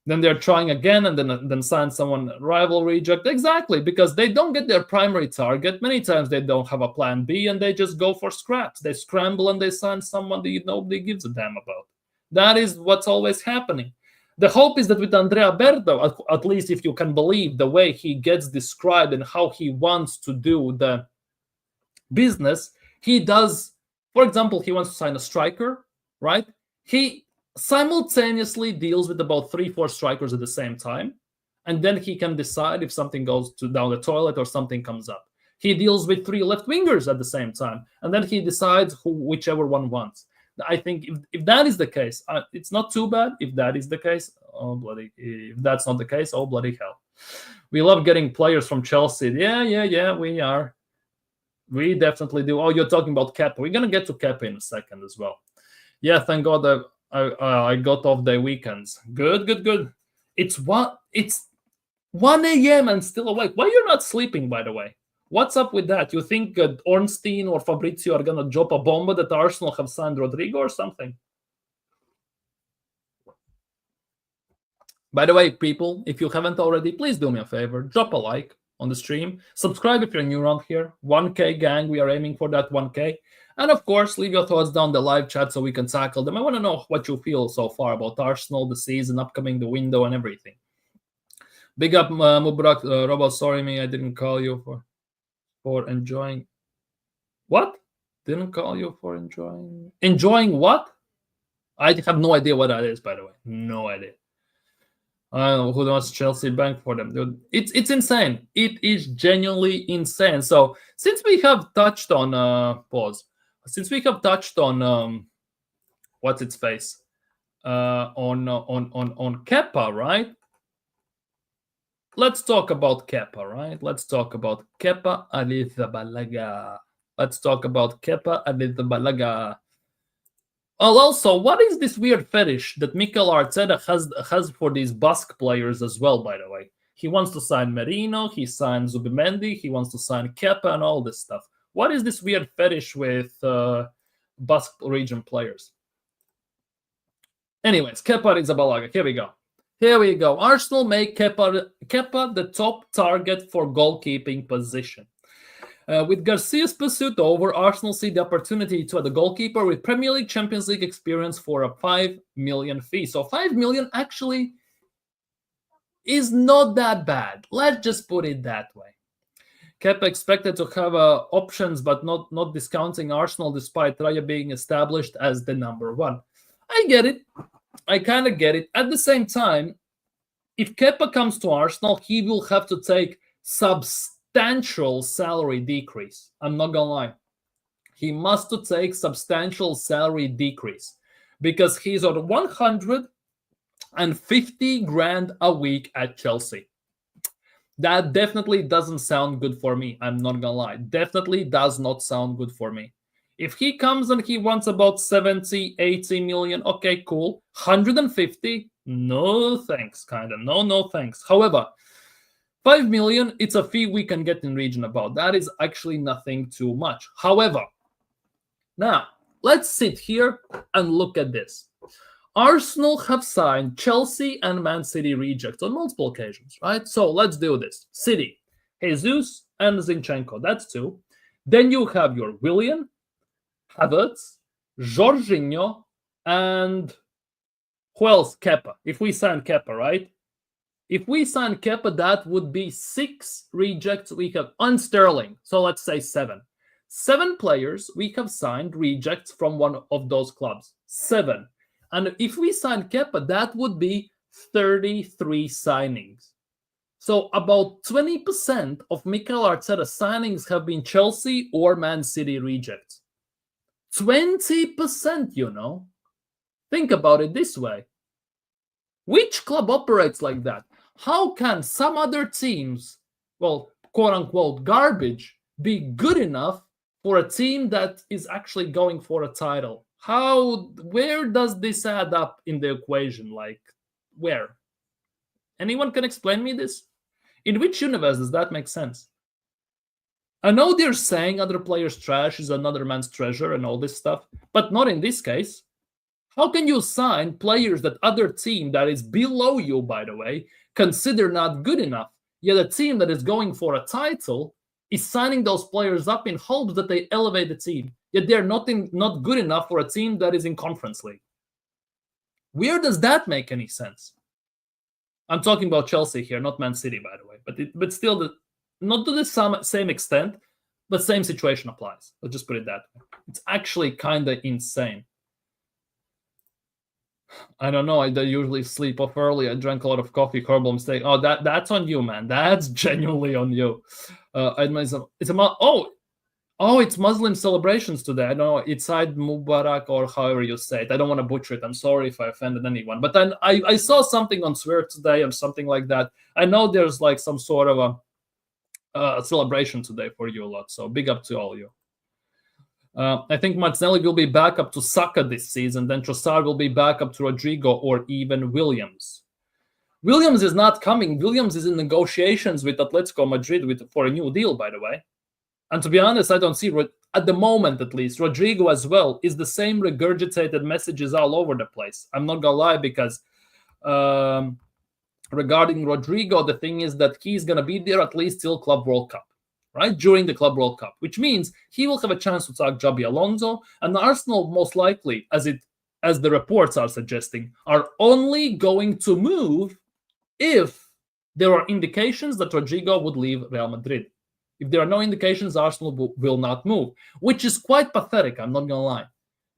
Then they're trying again and then sign someone rival reject. Exactly, because they don't get their primary target. Many times they don't have a plan B and they just go for scraps. They scramble and they sign someone that nobody gives a damn about. That is what's always happening. The hope is that with Andrea Berto, at least if you can believe the way he gets described and how he wants to do the business, he does For example, he wants to sign a striker, right? He simultaneously deals with about 3-4 strikers at the same time, and then he can decide if something goes down the toilet or something comes up. He deals with 3 left wingers at the same time, and then he decides whichever one wants. I think if that is the case, it's not too bad. If that is the case, if that's not the case, oh bloody hell. We love getting players from Chelsea. Yeah, we are. We definitely do. Oh, you're talking about Kepa. We're going to get to Kepa in a second as well. Yeah, thank God that I got off the weekends. Good. It's 1 a.m. and still awake. Why you're not sleeping, by the way? What's up with that? You think Ornstein or Fabrizio are going to drop a bomb that Arsenal have signed Rodrygo or something? By the way, people, if you haven't already, please do me a favor. Drop a like on the stream. Subscribe if you're new around here. 1K gang, we are aiming for that 1K. And of course, leave your thoughts down the live chat so we can tackle them. I want to know what you feel so far about Arsenal, the season, upcoming, the window, and everything. Big up, Mubrak. Robo, sorry me, I didn't call you for enjoying. What? Didn't call you for enjoying. Enjoying what? I have no idea what that is, by the way. No idea. I don't know who wants Chelsea bank for them. Dude. It's insane. It is genuinely insane. So since we have touched on since we have touched on what's its face? On Kepa, right? Let's talk about Kepa, right? Let's talk about Kepa Arrizabalaga. Let's talk about Kepa Arrizabalaga. Well, also, what is this weird fetish that Mikel Arteta has for these Basque players as well, by the way? He wants to sign Merino, he signed Zubimendi, he wants to sign Kepa and all this stuff. What is this weird fetish with Basque region players? Anyways, Kepa Arrizabalaga, here we go. Arsenal make Kepa the top target for goalkeeping position. With Garcia's pursuit over, Arsenal see the opportunity to add a goalkeeper with Premier League, Champions League experience for a 5 million fee. So 5 million actually is not that bad. Let's just put it that way. Kepa expected to have options, but not discounting Arsenal despite Raya being established as the number one. I get it. I kind of get it. At the same time, if Kepa comes to Arsenal, he will have to take substantial salary decrease. I'm not gonna lie. He must take substantial salary decrease because he's on 150 grand a week at Chelsea. That definitely doesn't sound good for me. I'm not gonna lie. Definitely does not sound good for me. If he comes and he wants about 70, 80 million, okay, cool. 150, no thanks, kind of. No thanks. However, 5 million, it's a fee we can get in region about. That is actually nothing too much. However, now, let's sit here and look at this. Arsenal have signed Chelsea and Man City rejects on multiple occasions, right? So let's do this. City, Jesus and Zinchenko, that's 2. Then you have your Willian, Havertz, Jorginho, and who else? Kepa. If we sign Kepa, right? If we sign Kepa, that would be 6 rejects we have on Sterling. So let's say 7. 7 players we have signed rejects from one of those clubs. 7. And if we sign Kepa, that would be 33 signings. So about 20% of Mikel Arteta's signings have been Chelsea or Man City rejects. 20%, you know. Think about it this way. Which club operates like that? How can some other teams, well, quote-unquote garbage, be good enough for a team that is actually going for a title? Where does this add up in the equation? Like, where? Anyone can explain me this? In which universe does that make sense? I know they're saying other players' trash is another man's treasure and all this stuff, but not in this case. How can you sign players that other team that is below you, by the way, consider not good enough, yet a team that is going for a title is signing those players up in hopes that they elevate the team, yet they're not good enough for a team that is in Conference League? Where does that make any sense? I'm talking about Chelsea here, not Man City, by the way, but still, not to the same extent, But same situation applies. Let's just put it that way. It's actually kind of insane. I don't know. I usually sleep off early. I drank a lot of coffee. Horrible mistake. Oh, that's on you, man. That's genuinely on you. It's Muslim celebrations today. I don't know. It's Eid Mubarak or however you say it. I don't want to butcher it. I'm sorry if I offended anyone. But then I saw something on Twitter today or something like that. I know there's like some sort of a celebration today for you a lot. So big up to all of you. I think Martinelli will be back up to Saka this season. Then Trossard will be back up to Rodrygo or even Williams. Williams is not coming. Williams is in negotiations with Atletico Madrid for a new deal, by the way. And to be honest, I don't see, at the moment at least, Rodrygo as well is the same regurgitated messages all over the place. I'm not going to lie, because regarding Rodrygo, the thing is that he's going to be there at least till Club World Cup, right? During the Club World Cup, which means he will have a chance to talk Xabi Alonso, and Arsenal most likely, as the reports are suggesting, are only going to move if there are indications that Rodrygo would leave Real Madrid. If there are no indications, Arsenal will not move, which is quite pathetic, I'm not going to lie.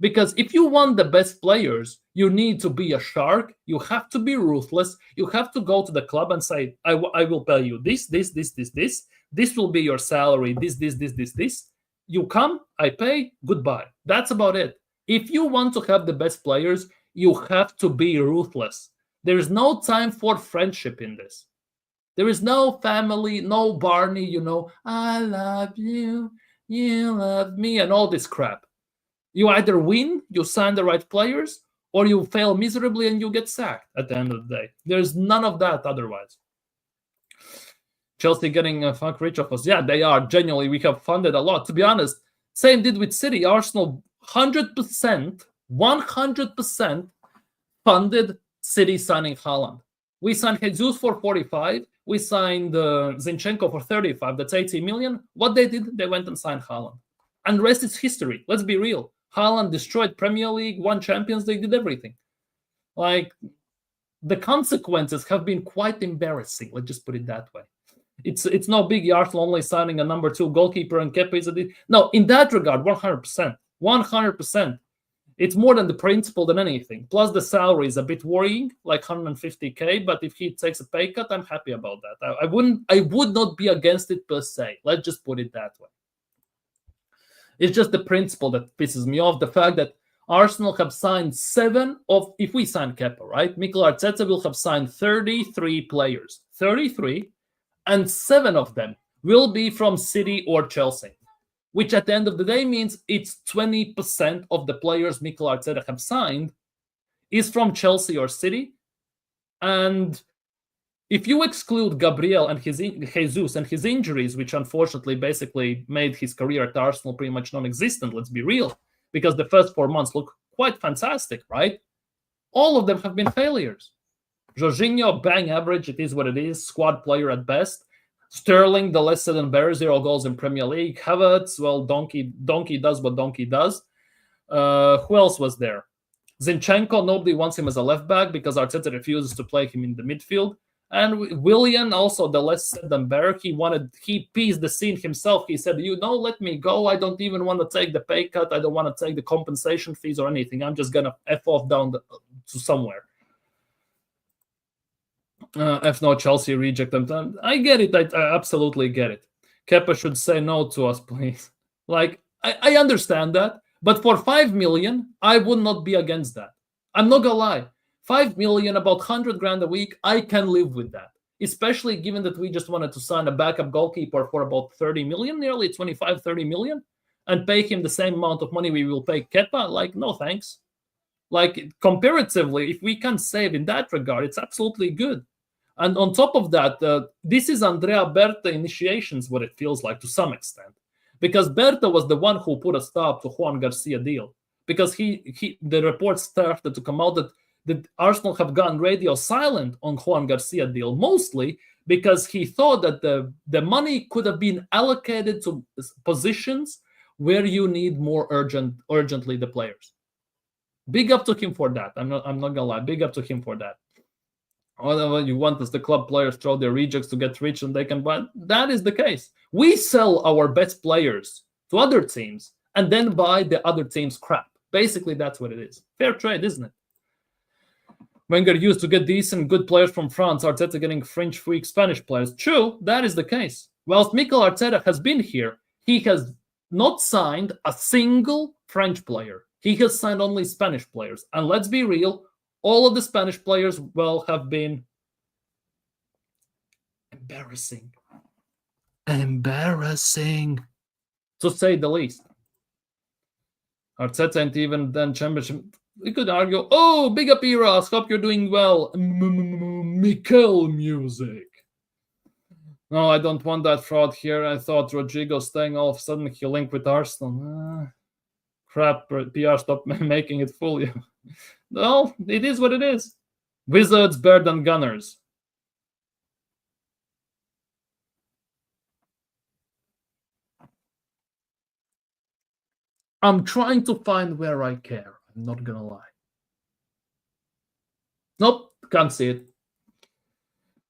Because if you want the best players, you need to be a shark. You have to be ruthless. You have to go to the club and say, I will pay you this. This will be your salary, this. You come, I pay, goodbye. That's about it. If you want to have the best players, you have to be ruthless. There is no time for friendship in this. There is no family, no Barney, I love you, you love me, and all this crap. You either win, you sign the right players, or you fail miserably and you get sacked at the end of the day. There's none of that otherwise. Chelsea getting fuck rich of us. Yeah, they are. Genuinely, we have funded a lot. To be honest, same did with City. Arsenal 100% funded City signing Haaland. We signed Jesus for 45. We signed Zinchenko for 35. That's 80 million. What they did, they went and signed Haaland. And the rest is history. Let's be real. Haaland destroyed Premier League, won Champions League, did everything. Like, the consequences have been quite embarrassing. Let's just put it that way. It's no big Arsenal only signing a number 2 goalkeeper and Kepa is no, in that regard, 100%. 100%. It's more than the principle than anything. Plus, the salary is a bit worrying, like 150k. But if he takes a pay cut, I'm happy about that. I would not be against it per se. Let's just put it that way. It's just the principle that pisses me off. The fact that Arsenal have signed 7 of, if we sign Kepa, right? Mikel Arteta will have signed 33 players. 33, and 7 of them will be from City or Chelsea. Which at the end of the day means it's 20% of the players Mikel Arteta have signed is from Chelsea or City. And if you exclude Gabriel and Jesus and his injuries, which unfortunately basically made his career at Arsenal pretty much non-existent, let's be real, because the first 4 months look quite fantastic, right? All of them have been failures. Jorginho, bang average, it is what it is, squad player at best. Sterling, the less said and better, 0 goals in Premier League. Havertz, well, Donkey does what Donkey does. Who else was there? Zinchenko, nobody wants him as a left back because Arteta refuses to play him in the midfield. And Willian, also the less said than better. He pieced the scene himself. He said, let me go. I don't even want to take the pay cut. I don't want to take the compensation fees or anything. I'm just going to F off down to somewhere. If no, Chelsea reject them. I get it. I absolutely get it. Kepa should say no to us, please. Like, I understand that. But for 5 million, I would not be against that. I'm not going to lie. 5 million, about 100 grand a week, I can live with that. Especially given that we just wanted to sign a backup goalkeeper for about 30 million, nearly 25, 30 million, and pay him the same amount of money we will pay Kepa. Like, no thanks. Like, comparatively, if we can save in that regard, it's absolutely good. And on top of that, this is Andrea Berta initiations, what it feels like to some extent. Because Berta was the one who put a stop to Juan Garcia deal. Because the reports started to come out that Arsenal have gone radio silent on Juan Garcia deal, mostly because he thought that the money could have been allocated to positions where you need more urgently the players. Big up to him for that. I'm not gonna lie. Big up to him for that. Whatever you want is the club players throw their rejects to get rich and they can buy. That is the case. We sell our best players to other teams and then buy the other team's crap. Basically, that's what it is. Fair trade, isn't it? Wenger used to get decent, good players from France. Arteta getting French freak Spanish players. True, that is the case. Whilst Mikel Arteta has been here, he has not signed a single French player. He has signed only Spanish players. And let's be real, all of the Spanish players, well, have been embarrassing. Embarrassing, to say the least. Arteta ain't even done championship. We could argue, oh, big up Eras, hope you're doing well. Mikel music. No, I don't want that fraud here. I thought Rodrygo staying all of a sudden he linked with Arsenal. Crap, PR, stop making it fool you. No, it is what it is. Wizards better than Gunners. I'm trying to find where I care. I'm not gonna lie. Nope, can't see it.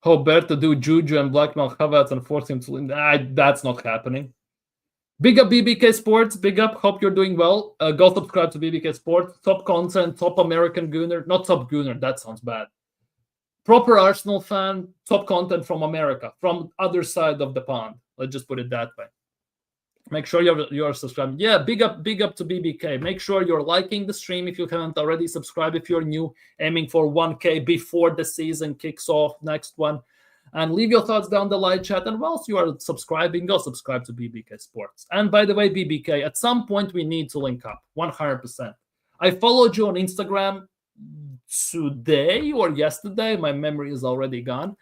Hobert to do Juju and blackmail Havertz and force him to win. That's not happening. Big up BBK Sports. Big up. Hope you're doing well. Go subscribe to BBK Sports. Top content, top American Gooner. Not top Gooner. That sounds bad. Proper Arsenal fan. Top content from America, from other side of the pond. Let's just put it that way. Make sure you're subscribed. Yeah, big up to BBK. Make sure you're liking the stream if you haven't already. Subscribe if you're new, aiming for 1K before the season kicks off. Next one. And leave your thoughts down the live chat. And whilst you are subscribing, go subscribe to BBK Sports. And by the way, BBK, at some point we need to link up, 100%. I followed you on Instagram today or yesterday. My memory is already gone,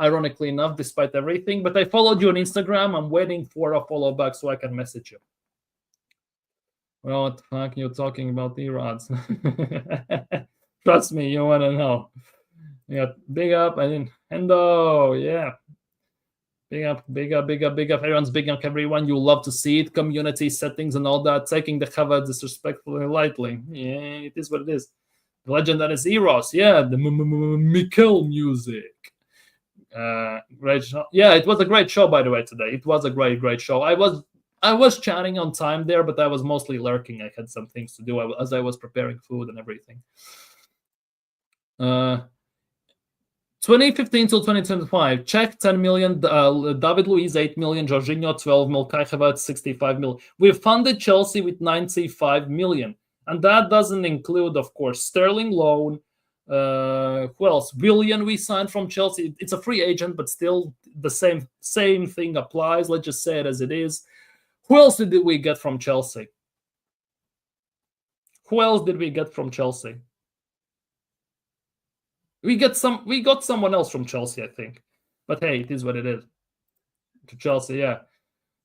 ironically enough, despite everything. But I followed you on Instagram. I'm waiting for a follow back so I can message you. Well, what the fuck you're talking about E-Rods? Trust me, you want to know. Yeah, big up. Hendo, yeah. Big up. Everyone's big up, everyone. You love to see it. Community settings and all that. Taking the cover disrespectfully lightly. Yeah, it is what it is. The legend that is Eros. Yeah, the Mikel music. Great show. Yeah, it was a great show, by the way, today. It was a great show. I was chatting on time there, but I was mostly lurking. I had some things to do as I was preparing food and everything. 2015 till 2025, Czech 10 million, David Luiz 8 million, Jorginho 12 million, Kai Havertz 65 million. We've funded Chelsea with 95 million, and that doesn't include, of course, Sterling loan. Who else? Willian we signed from Chelsea. It's a free agent, but still the same thing applies. Let's just say it as it is. Who else did we get from Chelsea? We got someone else from Chelsea, I think. But hey, it is what it is. To Chelsea, yeah.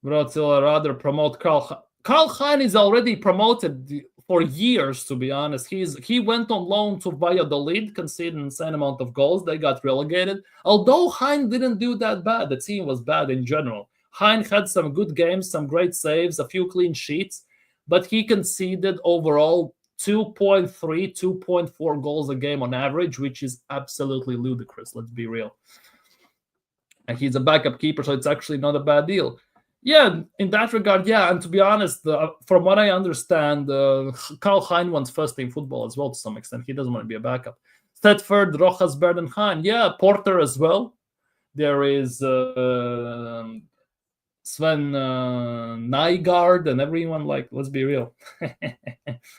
But I'd rather promote Karl. Karl Hein is already promoted for years, to be honest. He went on loan to Valladolid, conceded an insane amount of goals. They got relegated. Although Hein didn't do that bad, the team was bad in general. Hein had some good games, some great saves, a few clean sheets, but he conceded overall 2.3, 2.4 goals a game on average, which is absolutely ludicrous. Let's be real. And he's a backup keeper, so it's actually not a bad deal. Yeah, in that regard, yeah. And to be honest, from what I understand, Karl Hein wants first-team football as well to some extent. He doesn't want to be a backup. Thetford, Rojas, Berden, Hein. Yeah, Porter as well. There is Sven Nygaard and everyone. Like, let's be real.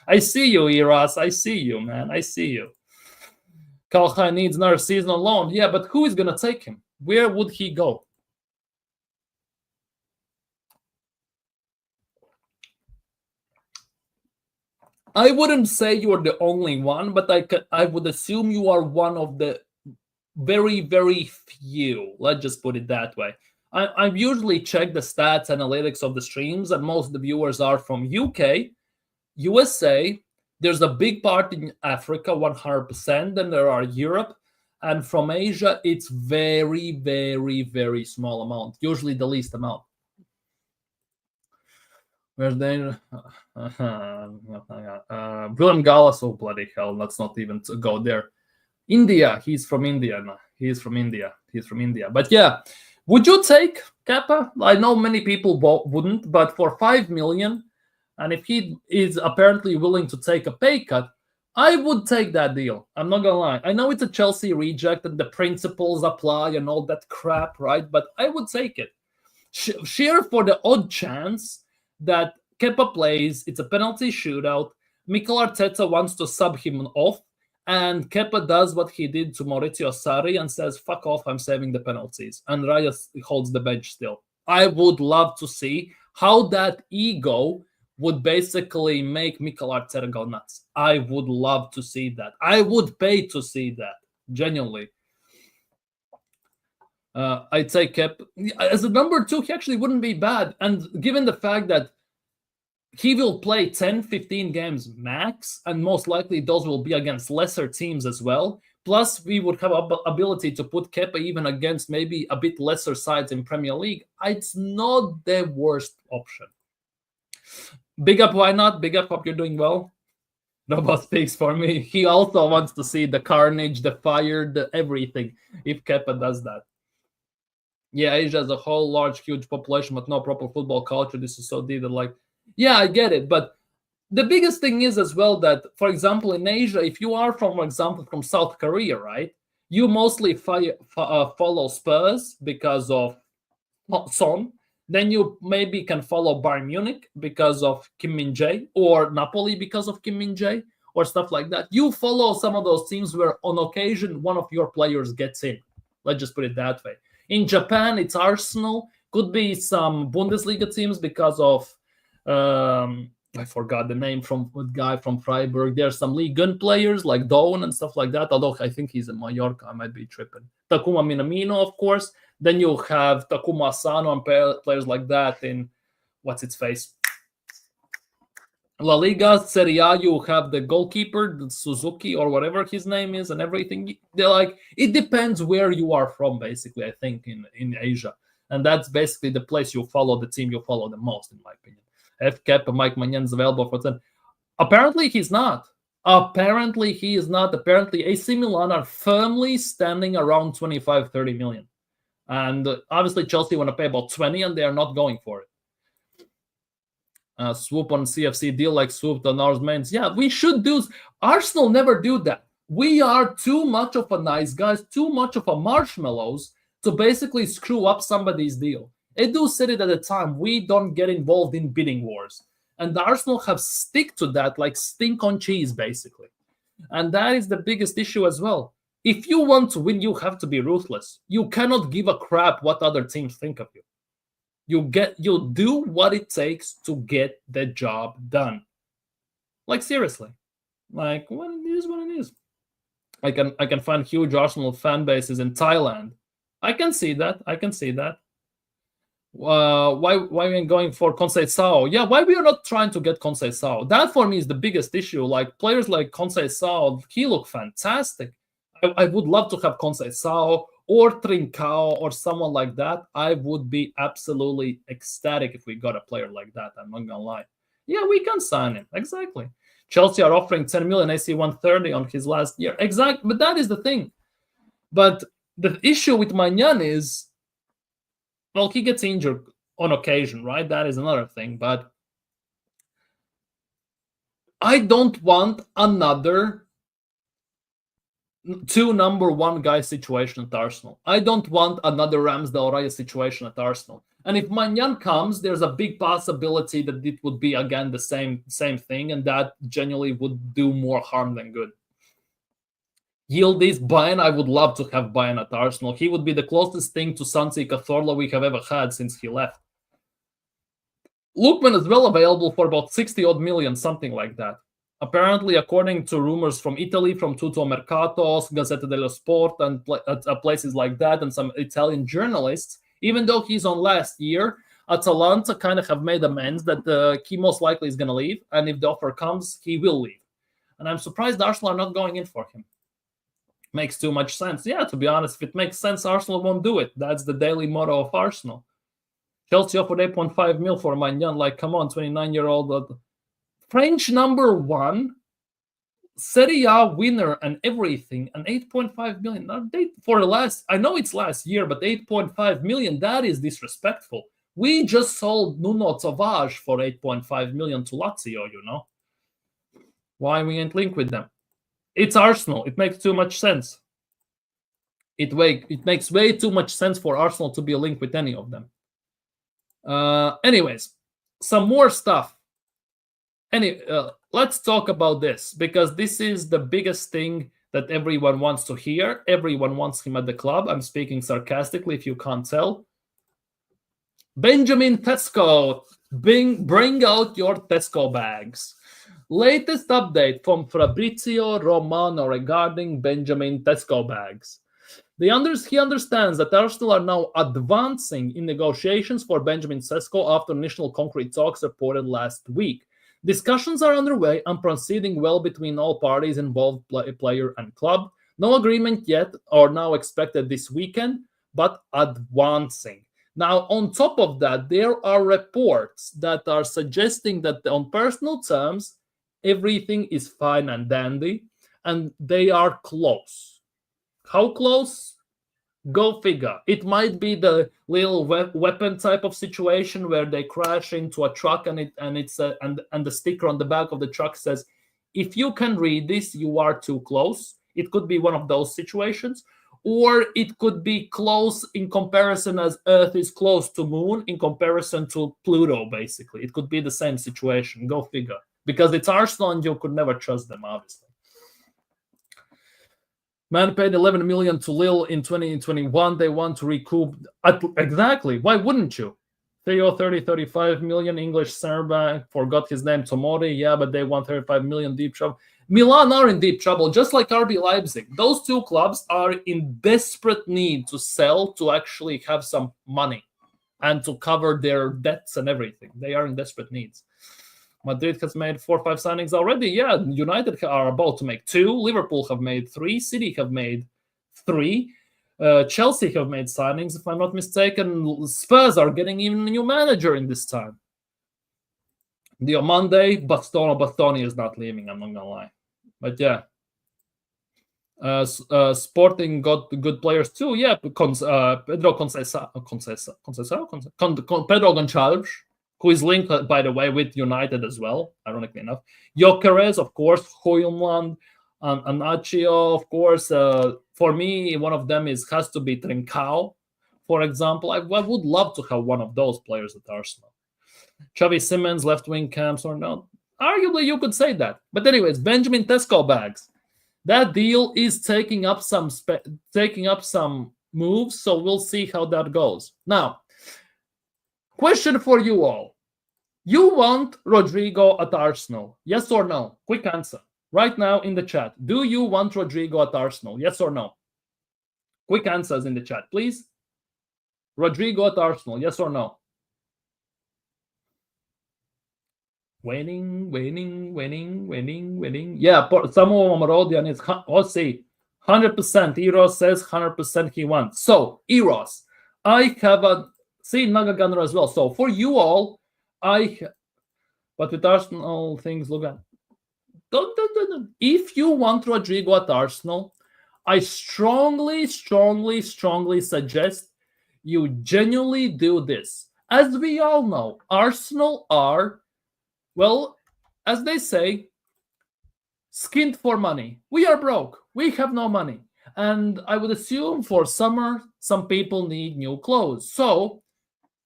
I see you, Eras. I see you, man. I see you. Karl Hein needs another season on loan. Yeah, but who is going to take him? Where would he go? I wouldn't say you're the only one, but I would assume you are one of the very, very few. Let's just put it that way. I usually check the stats, analytics of the streams, and most of the viewers are from UK, USA. There's a big part in Africa, 100%. Then there are Europe. And from Asia, it's very, very, very small amount. Usually the least amount. Where's they? Willem Gallas, oh bloody hell! Let's not even go there. India, he's from India. No, he's from India. But yeah, Would you take Kepa? I know many people wouldn't, but for 5 million, and if he is apparently willing to take a pay cut, I would take that deal. I'm not gonna lie. I know it's a Chelsea reject and the principles apply and all that crap, right? But I would take it. Sheer for the odd chance that Kepa plays, it's a penalty shootout. Mikel Arteta wants to sub him off, and Kepa does what he did to Maurizio Sarri and says, fuck off, I'm saving the penalties. And Raya holds the bench still. I would love to see how that ego would basically make Mikel Arteta go nuts. I would love to see that. I would pay to see that, genuinely. I'd say Kepa. As a number 2, he actually wouldn't be bad. And given the fact that he will play 10, 15 games max, and most likely those will be against lesser teams as well. Plus, we would have ability to put Kepa even against maybe a bit lesser sides in Premier League. It's not the worst option. Big up, why not? Big up, hope you're doing well. Nobody speaks for me. He also wants to see the carnage, the fire, the everything, if Kepa does that. Yeah, Asia has a whole large, huge population, but no proper football culture. This is so deep that, like, yeah, I get it. But the biggest thing is as well that, for example, in Asia, if you are, for example, from South Korea, right, you mostly follow Spurs because of Son. Then you maybe can follow Bayern Munich because of Kim Min-jae, or Napoli because of Kim Min-jae, or stuff like that. You follow some of those teams where on occasion one of your players gets in. Let's just put it that way. In Japan, it's Arsenal. Could be some Bundesliga teams because of, I forgot the name from the guy from Freiburg. There's some Ligue 1 players like Doan and stuff like that, although I think he's in Mallorca. I might be tripping. Takuma Minamino, of course. Then you have Takuma Asano and players like that in, what's its face? La Liga, Serie A, you have the goalkeeper, the Suzuki, or whatever his name is, and everything. They're like, it depends where you are from, basically, I think, in Asia. And that's basically the place you follow, the team you follow the most, in my opinion. F. Kepa, Mike Manyan's available for 10. Apparently, he's not. Apparently, he is not. Apparently, AC Milan are firmly standing around 25, 30 million. And obviously, Chelsea want to pay about 20, and they are not going for it. Swoop on CFC deal like swooped on ours mains. Yeah, we should do. Arsenal never do that. We are too much of a nice guys, too much of a marshmallows to basically screw up somebody's deal. Edu said it at the time. We don't get involved in bidding wars. And the Arsenal have stick to that like stink on cheese, basically. And that is the biggest issue as well. If you want to win, you have to be ruthless. You cannot give a crap what other teams think of you. You do what it takes to get the job done. Like, seriously. Like, what it is what it is. I can find huge Arsenal fan bases in Thailand. I can see that. Why we ain't going for Conceição? Yeah, why we are not trying to get Conceição? That for me is the biggest issue. Like, players like Conceição, he look fantastic. I would love to have Conceição or Trincao or someone like that. I would be absolutely ecstatic if we got a player like that. I'm not gonna lie. Yeah, we can sign him. Exactly. Chelsea are offering 10 million, AC 130 on his last year. Exactly. But that is the thing. But the issue with Maignan is, well, he gets injured on occasion, right? That is another thing. But I don't want another 2 number 1 guy situation at Arsenal. I don't want another Ramsdale Raya situation at Arsenal. And if Maignan comes, there's a big possibility that it would be again the same thing, and that genuinely would do more harm than good. Yildiz, Bayern, I would love to have Bayern at Arsenal. He would be the closest thing to Santi Cazorla we have ever had since he left. Lookman is well available for about 60 odd million, something like that. Apparently, according to rumors from Italy, from Tutto Mercato, Gazzetta dello Sport, and places like that, and some Italian journalists, even though he's on last year, Atalanta kind of have made amends that he most likely is going to leave, and if the offer comes, he will leave. And I'm surprised Arsenal are not going in for him. Makes too much sense. Yeah, to be honest, if it makes sense, Arsenal won't do it. That's the daily motto of Arsenal. Chelsea offered 8.5 mil for Maignan. Like, come on, 29-year-old. French number 1 Serie A winner and everything, and 8.5 million. Now, for the last, I know it's last year, but 8.5 million, that is disrespectful. We just sold Nuno Tavares for 8.5 million to Lazio, you know. Why we ain't linked with them? It's Arsenal. It makes too much sense. It makes way too much sense for Arsenal to be linked with any of them. Anyways, some more stuff. Let's talk about this, because this is the biggest thing that everyone wants to hear. Everyone wants him at the club. I'm speaking sarcastically if you can't tell. Benjamin Sesko, bring out your Tesco bags. Latest update from Fabrizio Romano regarding Benjamin Sesko bags. He understands that Arsenal are now advancing in negotiations for Benjamin Sesko after initial concrete talks reported last week. Discussions are underway and proceeding well between all parties involved, player and club. No agreement yet, or now expected this weekend, but advancing. Now, on top of that, there are reports that are suggesting that on personal terms, everything is fine and dandy, and they are close. How close? Go figure. It might be the little weapon type of situation where they crash into a truck and the sticker on the back of the truck says, "If you can read this, you are too close." It could be one of those situations, or it could be close in comparison as Earth is close to Moon in comparison to Pluto. Basically, it could be the same situation. Go figure. Because it's Arsenal and you could never trust them, obviously. Man paid 11 million to Lille in 2021. They want to recoup. Exactly. Why wouldn't you? Theo, 35 million. English center back. Forgot his name. Tomori. Yeah, but they want 35 million. Deep trouble. Milan are in deep trouble, just like RB Leipzig. Those two clubs are in desperate need to sell to actually have some money and to cover their debts and everything. They are in desperate needs. Madrid has made 4 or 5 signings already. Yeah, United are about to make 2. Liverpool have made 3. City have made 3. Chelsea have made signings, if I'm not mistaken. Spurs are getting even a new manager in this time. Monday, Bastoni is not leaving, I'm not going to lie. But yeah. Sporting got good players too. Yeah, Pedro Gonçalves, who is linked, by the way, with United as well, ironically enough. Gyökeres, of course, Højlund, Anacio, of course. For me, one of them has to be Trincao, for example. I would love to have one of those players at Arsenal. Xavi Simons, left-wing camps or not? Arguably, you could say that. But anyways, Benjamin Sesko bags. That deal is taking up some moves, so we'll see how that goes. Now, question for you all. You want Rodrygo at Arsenal? Yes or no? Quick answer. Right now in the chat. Do you want Rodrygo at Arsenal? Yes or no? Quick answers in the chat, please. Rodrygo at Arsenal? Yes or no? Winning. Yeah, Samuel Marodian is, let's see, 100%. Eros says 100% he wants. So, Eros, I have a, see, Naga Gunner as well. So, for you all, but with Arsenal, things look at. If you want Rodrygo at Arsenal, I strongly suggest you genuinely do this. As we all know, Arsenal are, well, as they say, skint for money. We are broke. We have no money. And I would assume for summer, some people need new clothes. So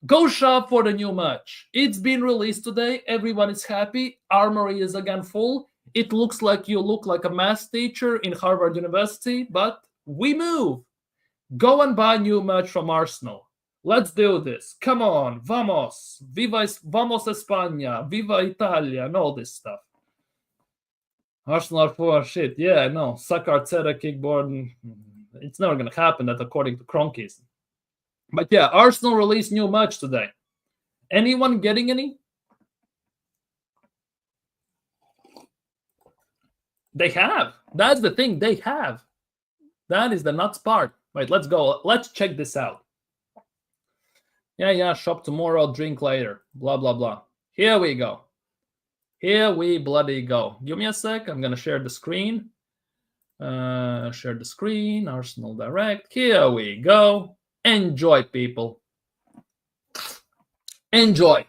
go shop for the new merch. It's been released today. Everyone is happy. Armory is again full. It looks like you look like a math teacher in Harvard University, but we move. Go and buy new merch from Arsenal. Let's do this. Come on. Vamos. Vamos España. Viva Italia. And all this stuff. Arsenal are for shit. Yeah, I know. Suck Arteta, kickboard. It's never going to happen, that according to Cronkies. But yeah, Arsenal released new merch today. Anyone getting any? They have. That's the thing. They have. That is the nuts part. Wait, let's go. Let's check this out. Yeah, shop tomorrow, drink later. Blah, blah, blah. Here we go. Here we bloody go. Give me a sec. I'm gonna share the screen. Share the screen. Arsenal Direct. Here we go. Enjoy, people. Enjoy.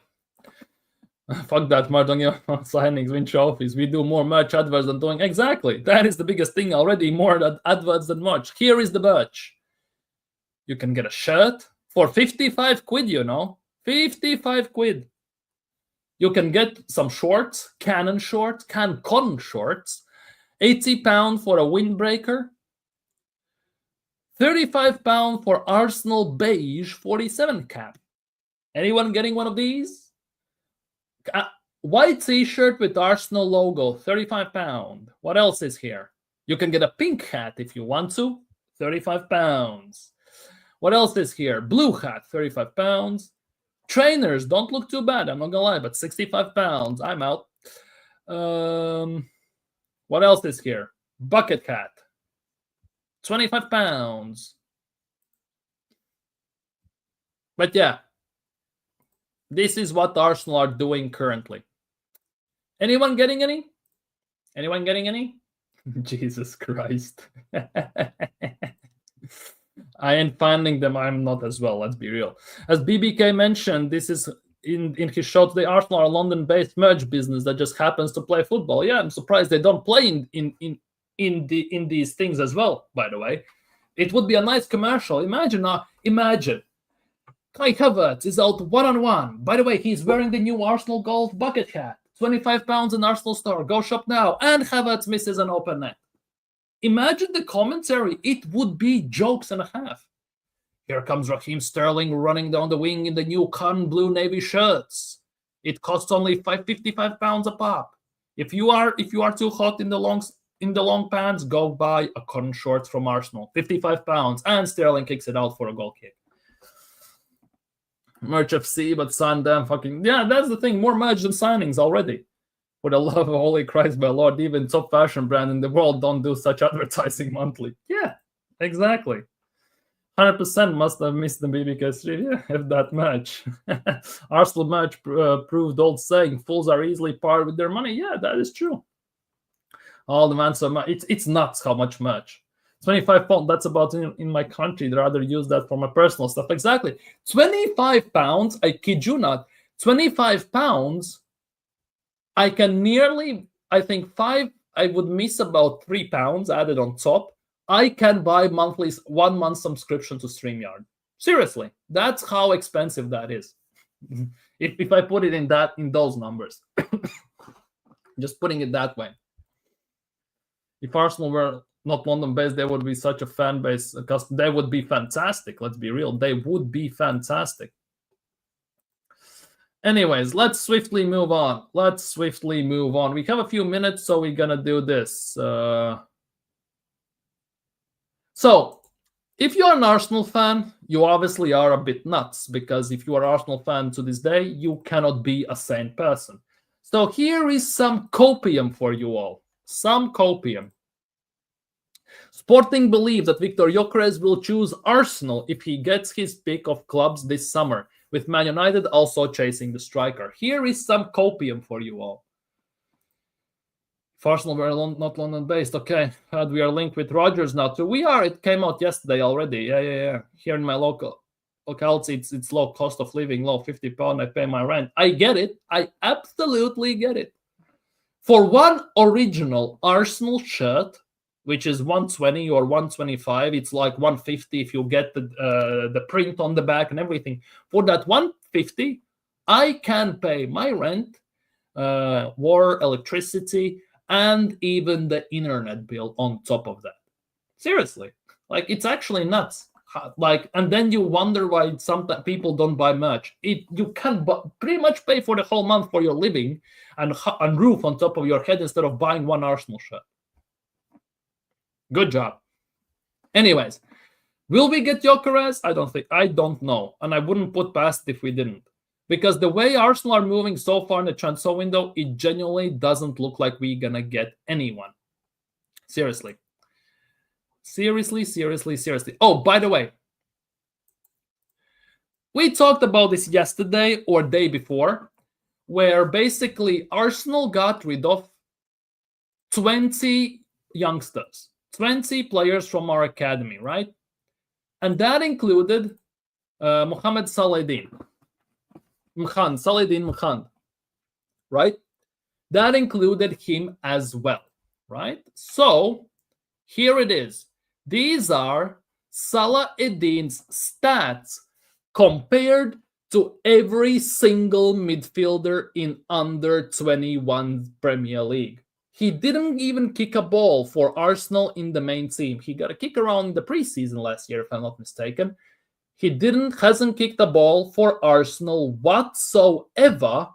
Fuck that, Martin. Signings, win trophies. We do more merch adverts than doing. Exactly. That is the biggest thing already. More adverts than merch. Here is the merch. You can get a shirt for 55 quid, 55 quid. You can get some shorts, Canon shorts, CanCon shorts. £80 for a windbreaker. £35 for Arsenal beige 47 cap. Anyone getting one of these? White t-shirt with Arsenal logo, £35. What else is here? You can get a pink hat if you want to, £35. What else is here? Blue hat, £35. Trainers don't look too bad, I'm not gonna lie, but £65. I'm out. What else is here? Bucket hat, £25. But yeah, this is what Arsenal are doing currently. Anyone getting any? Anyone getting any? Jesus Christ. I ain't finding them. I'm not as well. Let's be real. As BBK mentioned, this is in his show today. Arsenal are a London-based merch business that just happens to play football. Yeah, I'm surprised they don't play in these things as well. By the way, it would be a nice commercial. Imagine. Kai Havertz is out one-on-one. By the way, he's wearing the new Arsenal Gold bucket hat. £25 in Arsenal store. Go shop now. And Havertz misses an open net. Imagine the commentary. It would be jokes and a half. Here comes Raheem Sterling running down the wing in the new Cannes blue navy shirts. It costs only £55 a pop. If you are too hot in the long pants, go buy a cotton shorts from Arsenal. £55. And Sterling kicks it out for a goal kick. Merch FC, but sign them fucking... Yeah, that's the thing. More merch than signings already. For the love of holy Christ, my lord, even top fashion brand in the world don't do such advertising monthly. Yeah, exactly. 100% must have missed the BBK Street. Yeah, if that much. Arsenal merch proved old saying, fools are easily parted with their money. Yeah, that is true. All the man so much. It's nuts how much merch. £25, that's about in my country. I'd rather use that for my personal stuff. Exactly. £25, I kid you not, £25, I can nearly, I think I would miss about £3 added on top. I can buy monthly 1 month subscription to StreamYard. Seriously, that's how expensive that is. if I put it in those numbers. Just putting it that way. If Arsenal were not London-based, there would be such a fan base. They would be fantastic. Let's be real. They would be fantastic. Anyways, let's swiftly move on. We have a few minutes, so we're going to do this. So, if you're an Arsenal fan, you obviously are a bit nuts, because if you are an Arsenal fan to this day, you cannot be a sane person. So here is some copium for you all. Some copium. Sporting believe that Victor Gyökeres will choose Arsenal if he gets his pick of clubs this summer, with Man United also chasing the striker. Here is some copium for you all. If Arsenal were not London-based, okay. We are linked with Rodgers now too. We are. It came out yesterday already. Yeah. Here in my locality, it's low cost of living, low £50. I pay my rent. I get it. I absolutely get it. For one original Arsenal shirt, which is 120 or 125, it's like 150 if you get the print on the back and everything. For that 150, I can pay my rent, water, electricity, and even the internet bill on top of that. Seriously, like, it's actually nuts. Like, and then you wonder why some people don't buy merch. You can pretty much pay for the whole month for your living and roof on top of your head instead of buying one Arsenal shirt. Good job. Anyways, will we get Gyökeres? I don't know. And I wouldn't put past it if we didn't. Because the way Arsenal are moving so far in the transfer window, it genuinely doesn't look like we're going to get anyone. Seriously. Seriously. Oh, by the way, we talked about this yesterday or day before. where basically Arsenal got rid of 20 youngsters, 20 players from our academy, right? And that included Mohamed Saladin, Mkhan, right? That included him as well, right? So here it is. These are Salah-Eddin's stats compared to every single midfielder in under 21 Premier League. He didn't even kick a ball for Arsenal in the main team. He got a kick around the preseason last year, if I'm not mistaken. He hasn't kicked a ball for Arsenal whatsoever.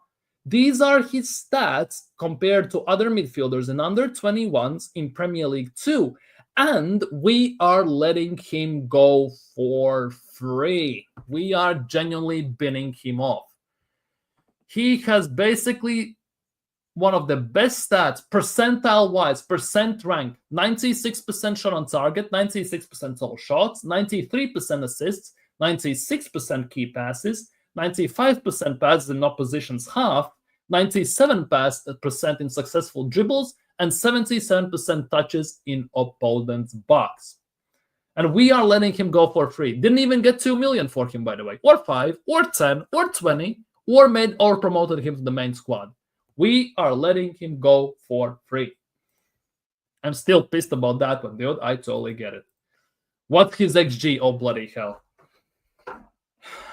These are his stats compared to other midfielders in under 21s in Premier League 2. And we are letting him go for free. We are genuinely binning him off. He has basically one of the best stats, percentile-wise, percent rank, 96% shot on target, 96% total shots, 93% assists, 96% key passes, 95% passes in opposition's half, 97% in successful dribbles, and 77% touches in opponent's box. And we are letting him go for free. Didn't even get 2 million for him, by the way, or 5, or 10, or 20, or promoted him to the main squad. We are letting him go for free. I'm still pissed about that one, dude. I totally get it. What's his XG? Oh, bloody hell.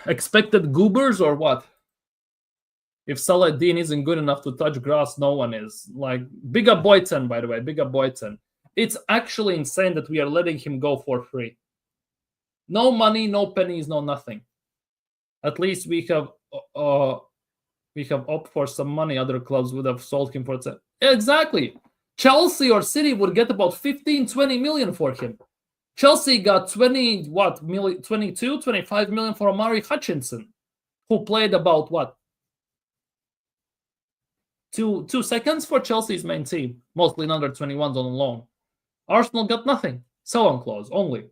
Expected goobers or what? If Saladin isn't good enough to touch grass, no one is. Like, big up Boyton, by the way. Big up Boyton. It's actually insane that we are letting him go for free. No money, no pennies, no nothing. At least we have opted for some money. Other clubs would have sold him for it. Exactly. Chelsea or City would get about 15-20 million for him. Chelsea got 22, 25 million for Omari Hutchinson, who played about what? Two seconds for Chelsea's main team, mostly in under 21s on loan. Arsenal got nothing. Sell-on clause only.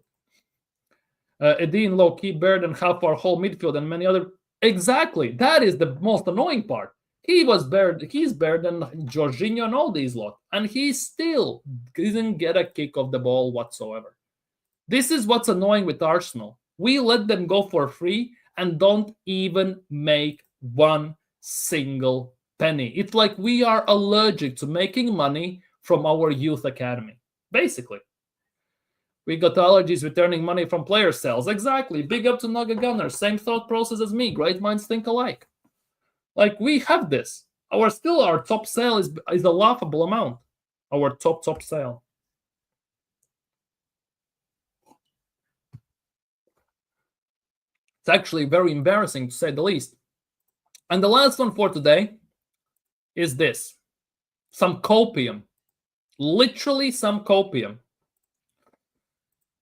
Edin low-key better than half our whole midfield and many other. Exactly. That is the most annoying part. He's better than Jorginho and all these lot. And he still didn't get a kick of the ball whatsoever. This is what's annoying with Arsenal. We let them go for free and don't even make one single penny. It's like we are allergic to making money from our youth academy. Basically. We got allergies returning money from player sales. Exactly. Big up to Naga Gunner. Same thought process as me. Great minds think alike. Like, we have this. Our top sale is a laughable amount. Our top sale. It's actually very embarrassing, to say the least. And the last one for today is this. Some copium. Literally some copium.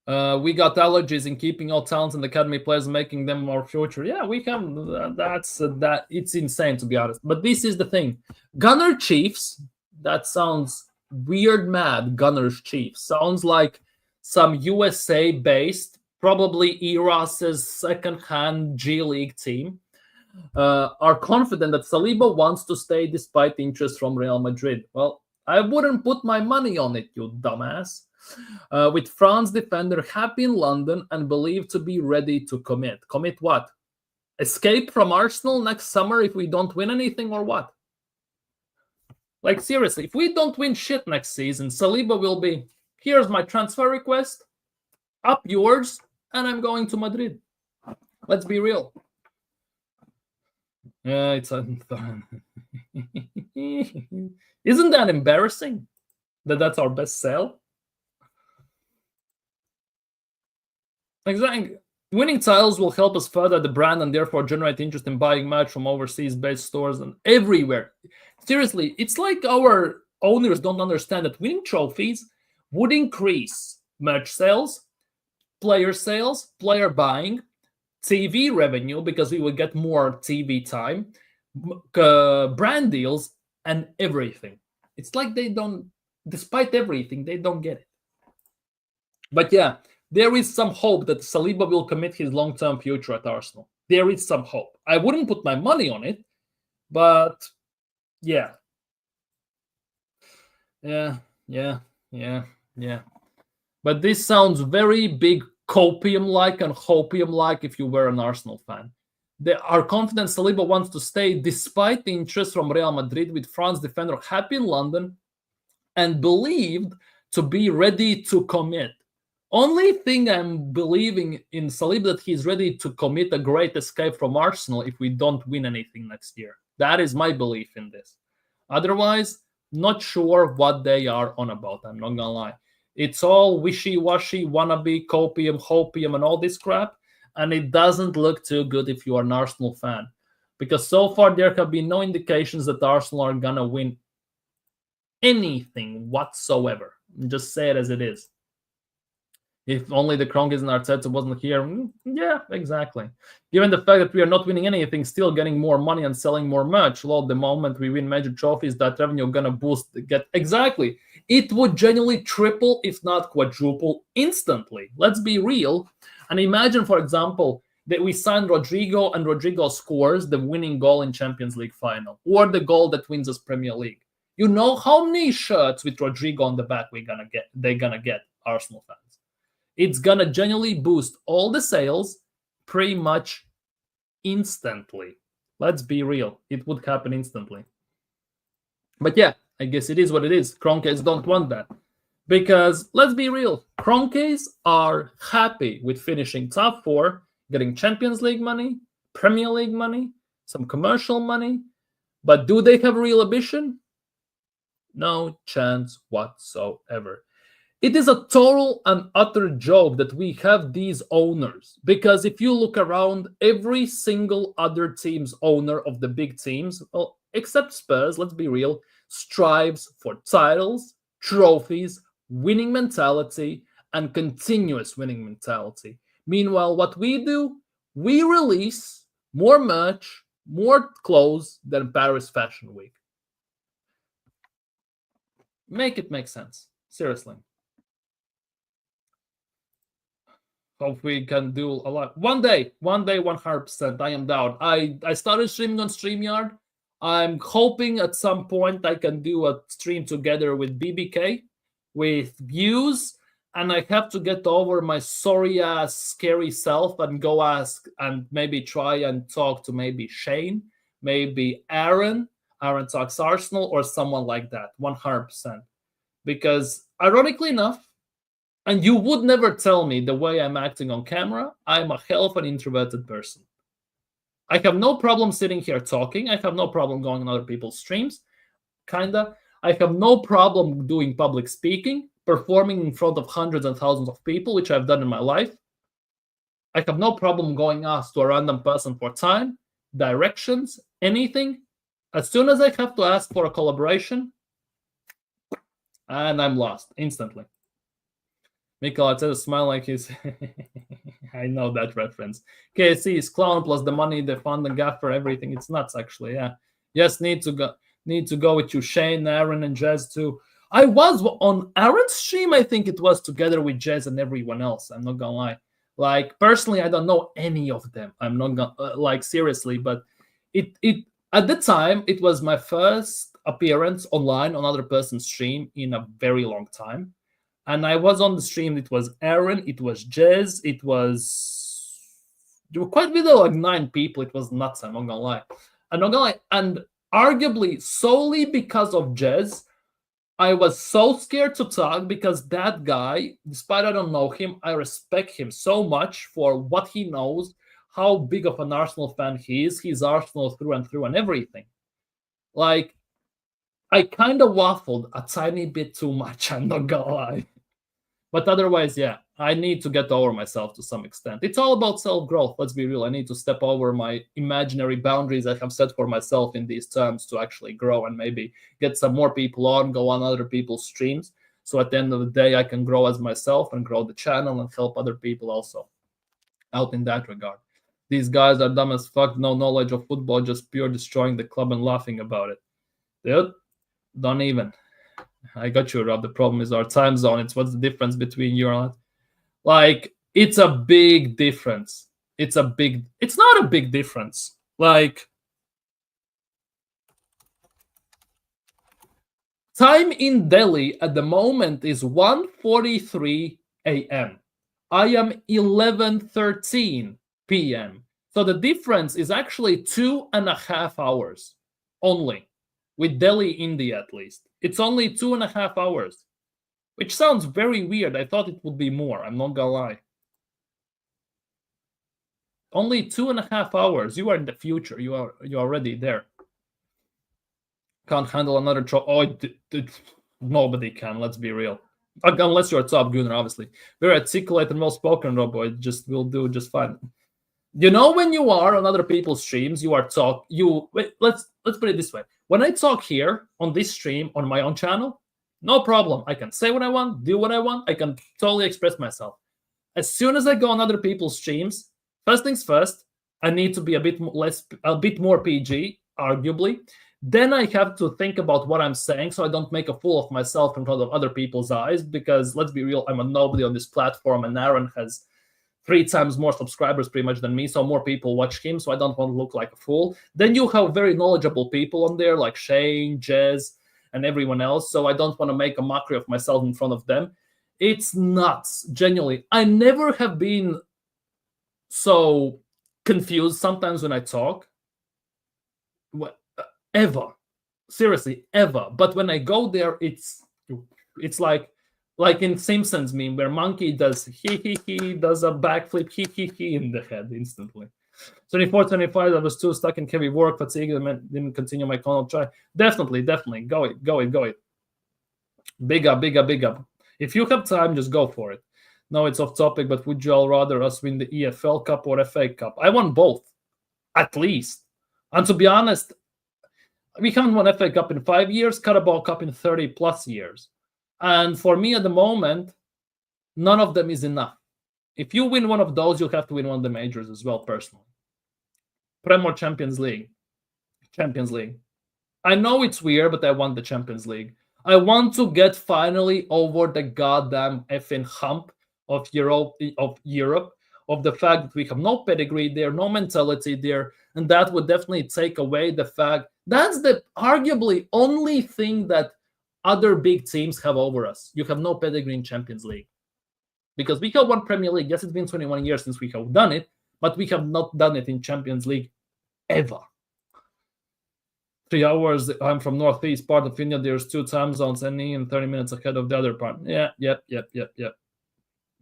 We got allergies in keeping all talents and academy players, making them our future. Yeah, we can. That it's insane, to be honest. But this is the thing. Gunner Chiefs. That sounds weird, mad. Gunners Chiefs sounds like some USA-based, probably Eras's second-hand G League team. Are confident that Saliba wants to stay despite interest from Real Madrid. Well, I wouldn't put my money on it, you dumbass. With France defender happy in London and believed to be ready to commit. Commit what? Escape from Arsenal next summer if we don't win anything, or what? Like, seriously, if we don't win shit next season, Saliba will be, here's my transfer request, up yours, and I'm going to Madrid. Let's be real. Yeah, it's isn't that embarrassing that that's our best sale? Exactly. Winning titles will help us further the brand and therefore generate interest in buying merch from overseas-based stores and everywhere. Seriously, it's like our owners don't understand that winning trophies would increase merch sales, player buying, TV revenue because we would get more TV time, brand deals, and everything. It's like they don't, despite everything, they don't get it. But yeah, there is some hope that Saliba will commit his long-term future at Arsenal. There is some hope. I wouldn't put my money on it, But yeah, yeah, yeah, yeah, yeah. But this sounds very big copium like and hopium like if you were an Arsenal fan. They are confident Saliba wants to stay despite the interest from Real Madrid, with France defender happy in London and believed to be ready to commit. Only thing I'm believing in Saliba that he's ready to commit a great escape from Arsenal if we don't win anything next year. That is my belief in this. Otherwise, not sure what they are on about. I'm not gonna lie. It's all wishy-washy, wannabe, copium, hopium, and all this crap, and it doesn't look too good if you are an Arsenal fan, because so far there have been no indications that Arsenal are gonna win anything whatsoever. Just say it as it is. If only the Kroenkes and Arteta wasn't here. Yeah, exactly. Given the fact that we are not winning anything, still getting more money and selling more merch, well, the moment we win major trophies, that revenue gonna boost. Get exactly. It would genuinely triple, if not quadruple, instantly. Let's be real. And imagine, for example, that we signed Rodrygo and Rodrygo scores the winning goal in Champions League final, or the goal that wins us Premier League. You know how many shirts with Rodrygo on the back we're gonna get? They're gonna get, Arsenal fans. It's gonna genuinely boost all the sales pretty much instantly. Let's be real. It would happen instantly. But yeah, I guess it is what it is. Kroenkes don't want that. Because let's be real, Kroenkes are happy with finishing top four, getting Champions League money, Premier League money, some commercial money. But do they have real ambition? No chance whatsoever. It is a total and utter joke that we have these owners, because if you look around, every single other team's owner of the big teams, well, except Spurs, let's be real, strives for titles, trophies, winning mentality, and continuous winning mentality. Meanwhile, what we do, we release more merch, more clothes than Paris Fashion Week. Make it make sense. Seriously. Hope we can do a lot. One day, 100%. I am down. I started streaming on StreamYard. I'm hoping at some point I can do a stream together with BBK with views, and I have to get over my sorry ass, scary self and go ask and maybe try and talk to maybe Shane, maybe Aaron. Aaron talks Arsenal or someone like that. 100%. Because ironically enough, and you would never tell me the way I'm acting on camera, I'm a hell of an introverted person. I have no problem sitting here talking. I have no problem going on other people's streams. Kinda. I have no problem doing public speaking, performing in front of hundreds and thousands of people, which I've done in my life. I have no problem going ask to a random person for time, directions, anything. As soon as I have to ask for a collaboration, and I'm lost instantly. Mikel Arteta smile like he's. I know that reference. KSC is clown plus the money, the fund, the gaffer, everything. It's nuts, actually. Yeah. Yes, need to go with you, Shane, Aaron, and Jez too. I was on Aaron's stream. I think it was together with Jez and everyone else. I'm not gonna lie. Like personally, I don't know any of them. I'm not gonna like seriously, but it at the time it was my first appearance online on other person's stream in a very long time. And I was on the stream. It was Aaron, it was Jez, it was there were quite a bit of like 9 people. It was nuts. I'm not gonna lie. I'm not gonna lie. And arguably solely because of Jez, I was so scared to talk because that guy, despite I don't know him, I respect him so much for what he knows, how big of an Arsenal fan he is. He's Arsenal through and through and everything. Like, I kind of waffled a tiny bit too much. I'm not gonna lie. But otherwise, yeah, I need to get over myself to some extent. It's all about self-growth. Let's be real. I need to step over my imaginary boundaries I have set for myself in these terms to actually grow and maybe get some more people on, go on other people's streams. So at the end of the day, I can grow as myself and grow the channel and help other people also out in that regard. These guys are dumb as fuck, no knowledge of football, just pure destroying the club and laughing about it. Dude, don't even. I got you, Rob. The problem is our time zone. It's what's the difference between you and like, it's a big difference. It's not a big difference. Like, Time in Delhi at the moment is 1:43 a.m. I am 11:13 p.m. So the difference is actually 2.5 hours only, with Delhi, India at least. It's only 2.5 hours, which sounds very weird. I thought it would be more. I'm not gonna lie. Only 2.5 hours. You are in the future. You're already there. Can't handle another nobody can. Let's be real. Unless you're a top gunner, obviously. Very articulate and well spoken, Robo. It just will do just fine. You know, when you are on other people's streams, you are talk. You wait. Let's put it this way. When I talk here on this stream on my own channel, no problem. I can say what I want, do what I want. I can totally express myself. As soon as I go on other people's streams, first things first, I need to be a bit more PG, arguably. Then I have to think about what I'm saying so I don't make a fool of myself in front of other people's eyes, because let's be real, I'm a nobody on this platform, and Aaron has 3 times more subscribers pretty much than me, so more people watch him, so I don't want to look like a fool. Then you have very knowledgeable people on there like Shane, Jez, and everyone else, so I don't want to make a mockery of myself in front of them. It's nuts, genuinely. I never have been so confused sometimes when I talk. Ever. Seriously, ever. But when I go there, it's like in Simpsons meme where monkey does he does a backflip he in the head instantly. 24-25, I was too stuck in heavy work, fatigue, and didn't continue my call. Try. Definitely. Go it. Big up. If you have time, just go for it. No, it's off topic, but would you all rather us win the EFL Cup or FA Cup? I want both, at least. And to be honest, we haven't won FA Cup in 5 years, Carabao Cup in 30 plus years. And for me at the moment, none of them is enough. If you win one of those, you'll have to win one of the majors as well, personally. Prem or Champions League? Champions League. I know it's weird, but I want the Champions League. I want to get finally over the goddamn effing hump of Europe, of the fact that we have no pedigree there, no mentality there, and that would definitely take away the fact that's the arguably only thing that other big teams have over us. You have no pedigree in Champions League. Because we have won Premier League. Yes, it's been 21 years since we have done it, but we have not done it in Champions League ever. 3 hours. I'm from Northeast part of India. There's 2 time zones, any and 30 minutes ahead of the other part. Yep.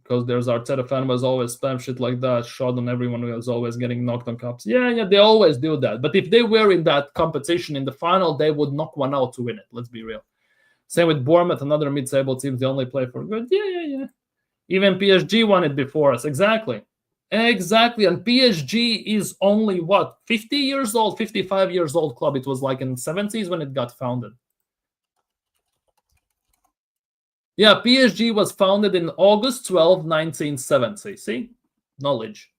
Because there's Arteta fan was always spam shit like that, shot on everyone who was always getting knocked on cups. Yeah, they always do that. But if they were in that competition in the final, they would knock one out to win it. Let's be real. Same with Bournemouth, another mid-table team. They only play for good. Yeah. Even PSG won it before us. Exactly. And PSG is only, 50 years old, 55 years old club. It was like in the 70s when it got founded. Yeah, PSG was founded in August 12, 1970. See? Knowledge.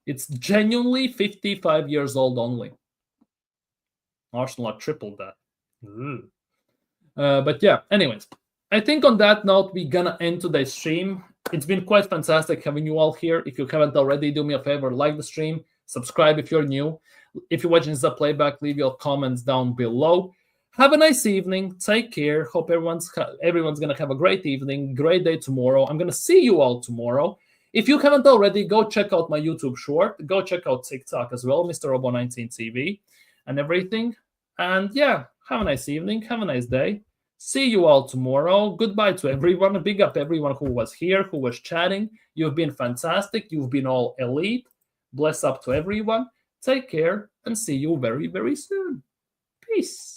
It's genuinely 55 years old only. Arsenal are tripled that. But yeah, anyways. I think on that note, we're gonna end today's stream. It's been quite fantastic having you all here. If you haven't already, do me a favor, like the stream, subscribe if you're new. If you're watching this as a playback, leave your comments down below. Have a nice evening. Take care. Hope everyone's going to have a great evening, great day tomorrow. I'm going to see you all tomorrow. If you haven't already, go check out my YouTube short. Go check out TikTok as well, Mr. Robo19 TV and everything. And yeah, have a nice evening. Have a nice day. See you all tomorrow. Goodbye to everyone. Big up everyone who was here, who was chatting. You've been fantastic. You've been all elite. Bless up to everyone. Take care and see you very, very soon. Peace.